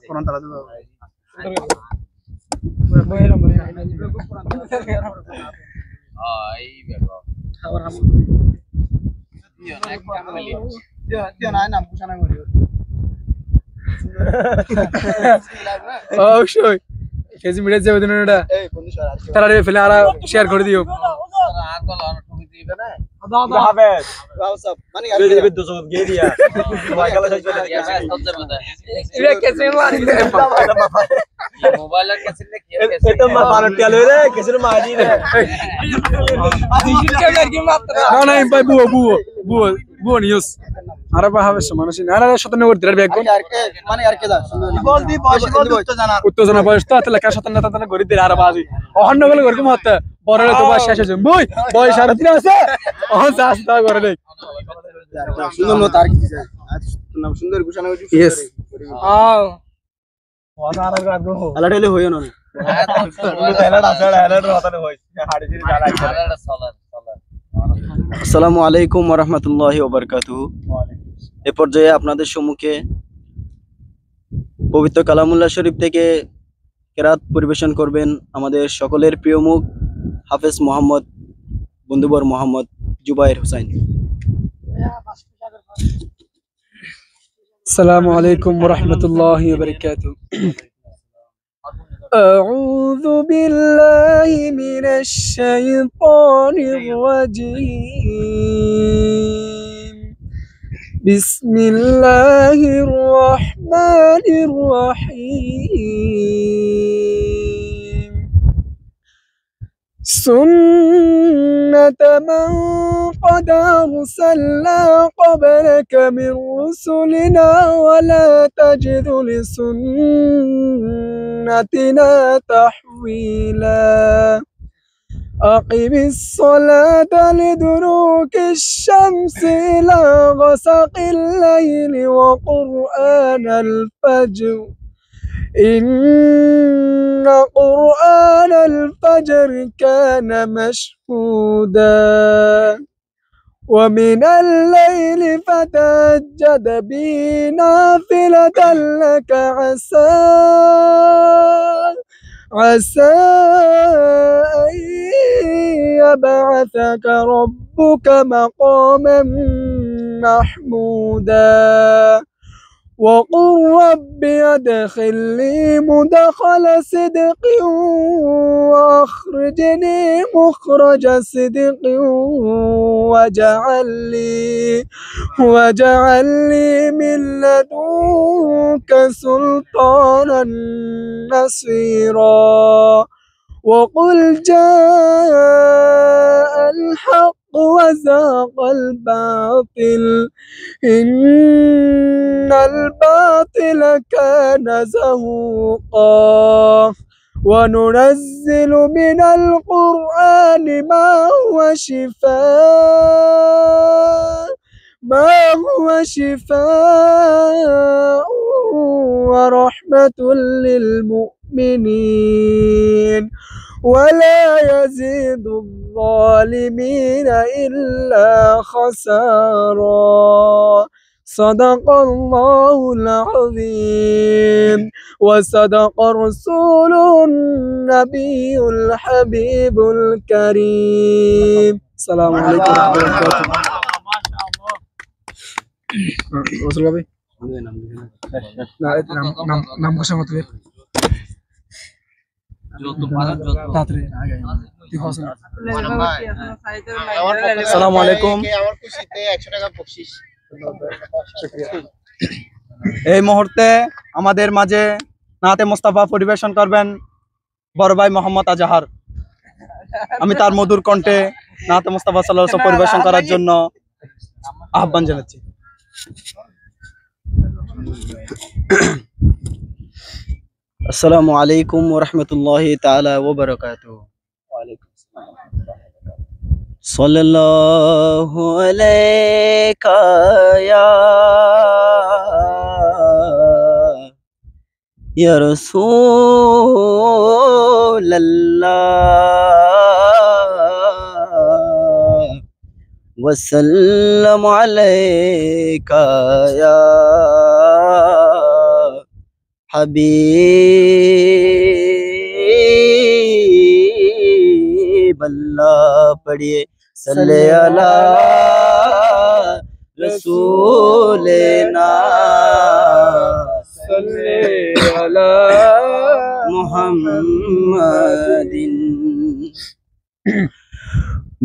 কোরআন তেলাওয়াত অবশ্যই ফেসবুক মিডিয়া যাবে দিন এটা তারা ফেলে আর শেয়ার করে দিও আরে বাহাবে মানুষ না শতান্ন করে দিলার ব্যাগ মানে আর কে দা উত্তেজনা বয়স তো তাহলে কার শতান্ন তাহলে করে দিলে আর বাজি অহন্ন বলে করে মত বড় তো বাস শেষ হয়ে বই বয়স আর দিন আছে অহন চাষ তা করে দেখ সুন্দর মত আর কি নাম সুন্দর ঘোষণা হইছে ইয়েস আলাটা হলে হইও না আসসালামু আলাইকুম ওয়া রাহমাতুল্লাহি ওয়া বারাকাতুহু। এ পর্যায়ে আপনাদের সম্মুখে পবিত্র কালামুল্লাহ শরীফ থেকে কেরাত পরিবেশন করবেন আমাদের সকলের প্রিয় মুখ হাফেজ মোহাম্মদ বন্ধুবর মোহাম্মদ জুবায়ের হোসেন। السلام عليكم ورحمة الله وبركاته. أعوذ بالله من الشيطان الرجيم. بسم الله الرحمن الرحيم. سنة من قد أرسلنا قبلك من رسلنا ولا تجد لسنتنا تحويلا. أقم الصلاة لدلوك الشمس إلى غسق الليل وقرآن الفجر إن قرآن الفجر كان مشهودا. ومن الليل فتهجد به نافلة لك عسى أن يبعثك ربك مقاما محمودا. وقل رب أدخلني مدخل صدق وأخرجني مخرج صدق واجعل لي من لدنك سلطانا نصيرا. وقل جاء الحق وزهق الباطل إن الباطل كان زهوقا. وننزل من القرآن ما هو شفاء ورحمة للمؤمنين ولا يزيد الظالمين إلا خسارا. صدق الله العظيم وصدق رسوله النبي الحبيب الكريم. السلام عليكم ورحمة الله وبركاته. আসসালামু আলাইকুম। এই মুহূর্তে আমাদের মাঝে নাতে মুস্তাফা পরিবেশন করবেন বড় ভাই মোহাম্মদ আজহার। আমি তার মধুর কণ্ঠে নাতে মুস্তাফা সাল্লাল্লাহু আলাইহি ওয়াসাল্লাম পরিবেশন করার জন্য আহ্বান জানাচ্ছি। আসসালামু আলাইকুম ওয়া রাহমাতুল্লাহি তাআলা ওয়া বারাকাতুহু। ওয়া আলাইকুম আসসালাম। সাল্লাল্লাহু আলাইকা ইয়া রাসূলুল্লাহ ওয়া সাল্লামু আলাইকা ইয়া हबीब अल्लाह पढ़िए सल्ले अला रसूलना सल्ले अला मुहम्मदिन।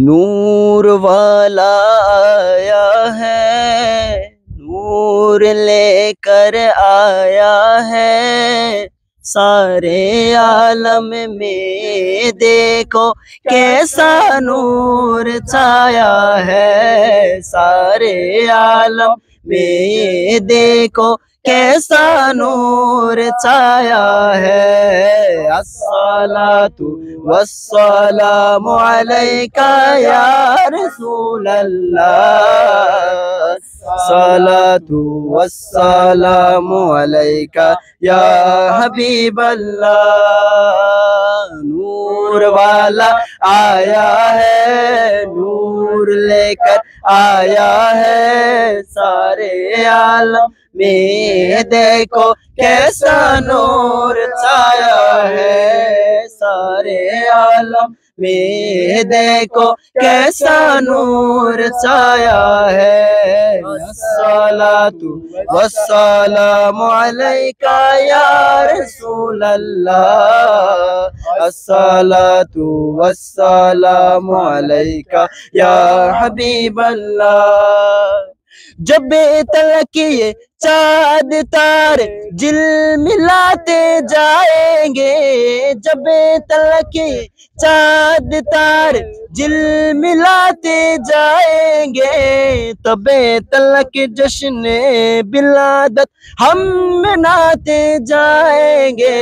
नूर वाला आया है, नूर लेकर आया है, सारे आलम में देखो कैसा नूर छाया है, सारे आलम में देखो कैसा नूर छाया है। अस्सलातु वस्सलामु अलैका या रसूल अल्लाह, सलातु वस्सलामु अलैका या हबीब अल्लाह। नूर वाला आया है, नूर लेकर आया है, सारे आलम में देखो कैसा नूर छाया है, सारे आलम में देखो कैसा नूर छाया है। अस्सलातु वस्सलामु अलैका या रसूल अल्लाह, अस्सलातु वस्सलामु अलैका या हबीब अल्लाह। जब तलक ये चाँद तारे झिलमिलाते जाएंगे, जब तलक ये चाँद तारे झिलमिलाते जाएंगे, तबे तलक जश्न बिलादत हम मनाते जाएंगे।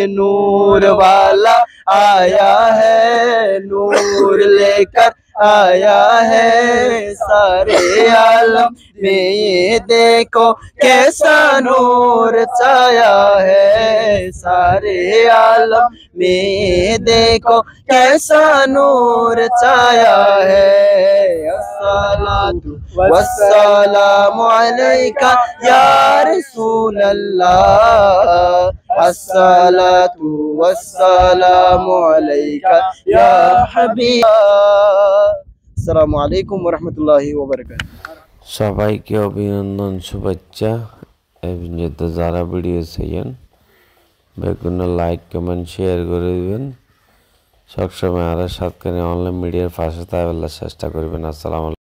नूर वाला आया है, नूर लेकर आया है, सारे आलम में ये देखो कैसा नूर छाया है, सारे आलम में देखो कैसा नूर छाया है। अस्सलातु वस्सलामु अलैका या रसूल अल्लाह, अस्सलातु वस्सलामु अलैका या हबीब। अस्सलामु आलैकुम व रहमतुल्लाहि व बाराकातुहू। সবাইকে অভিনন্দন, শুভেচ্ছা। এই ভিডিওতে যারা ভিডিও চাইছেন বেগুন লাইক কমেন্ট শেয়ার করে দিবেন। সবসময় আর সাতকানি অনলাইন মিডিয়ার পাশে থাকার চেষ্টা করবেন। আসসালামু আলাইকুম।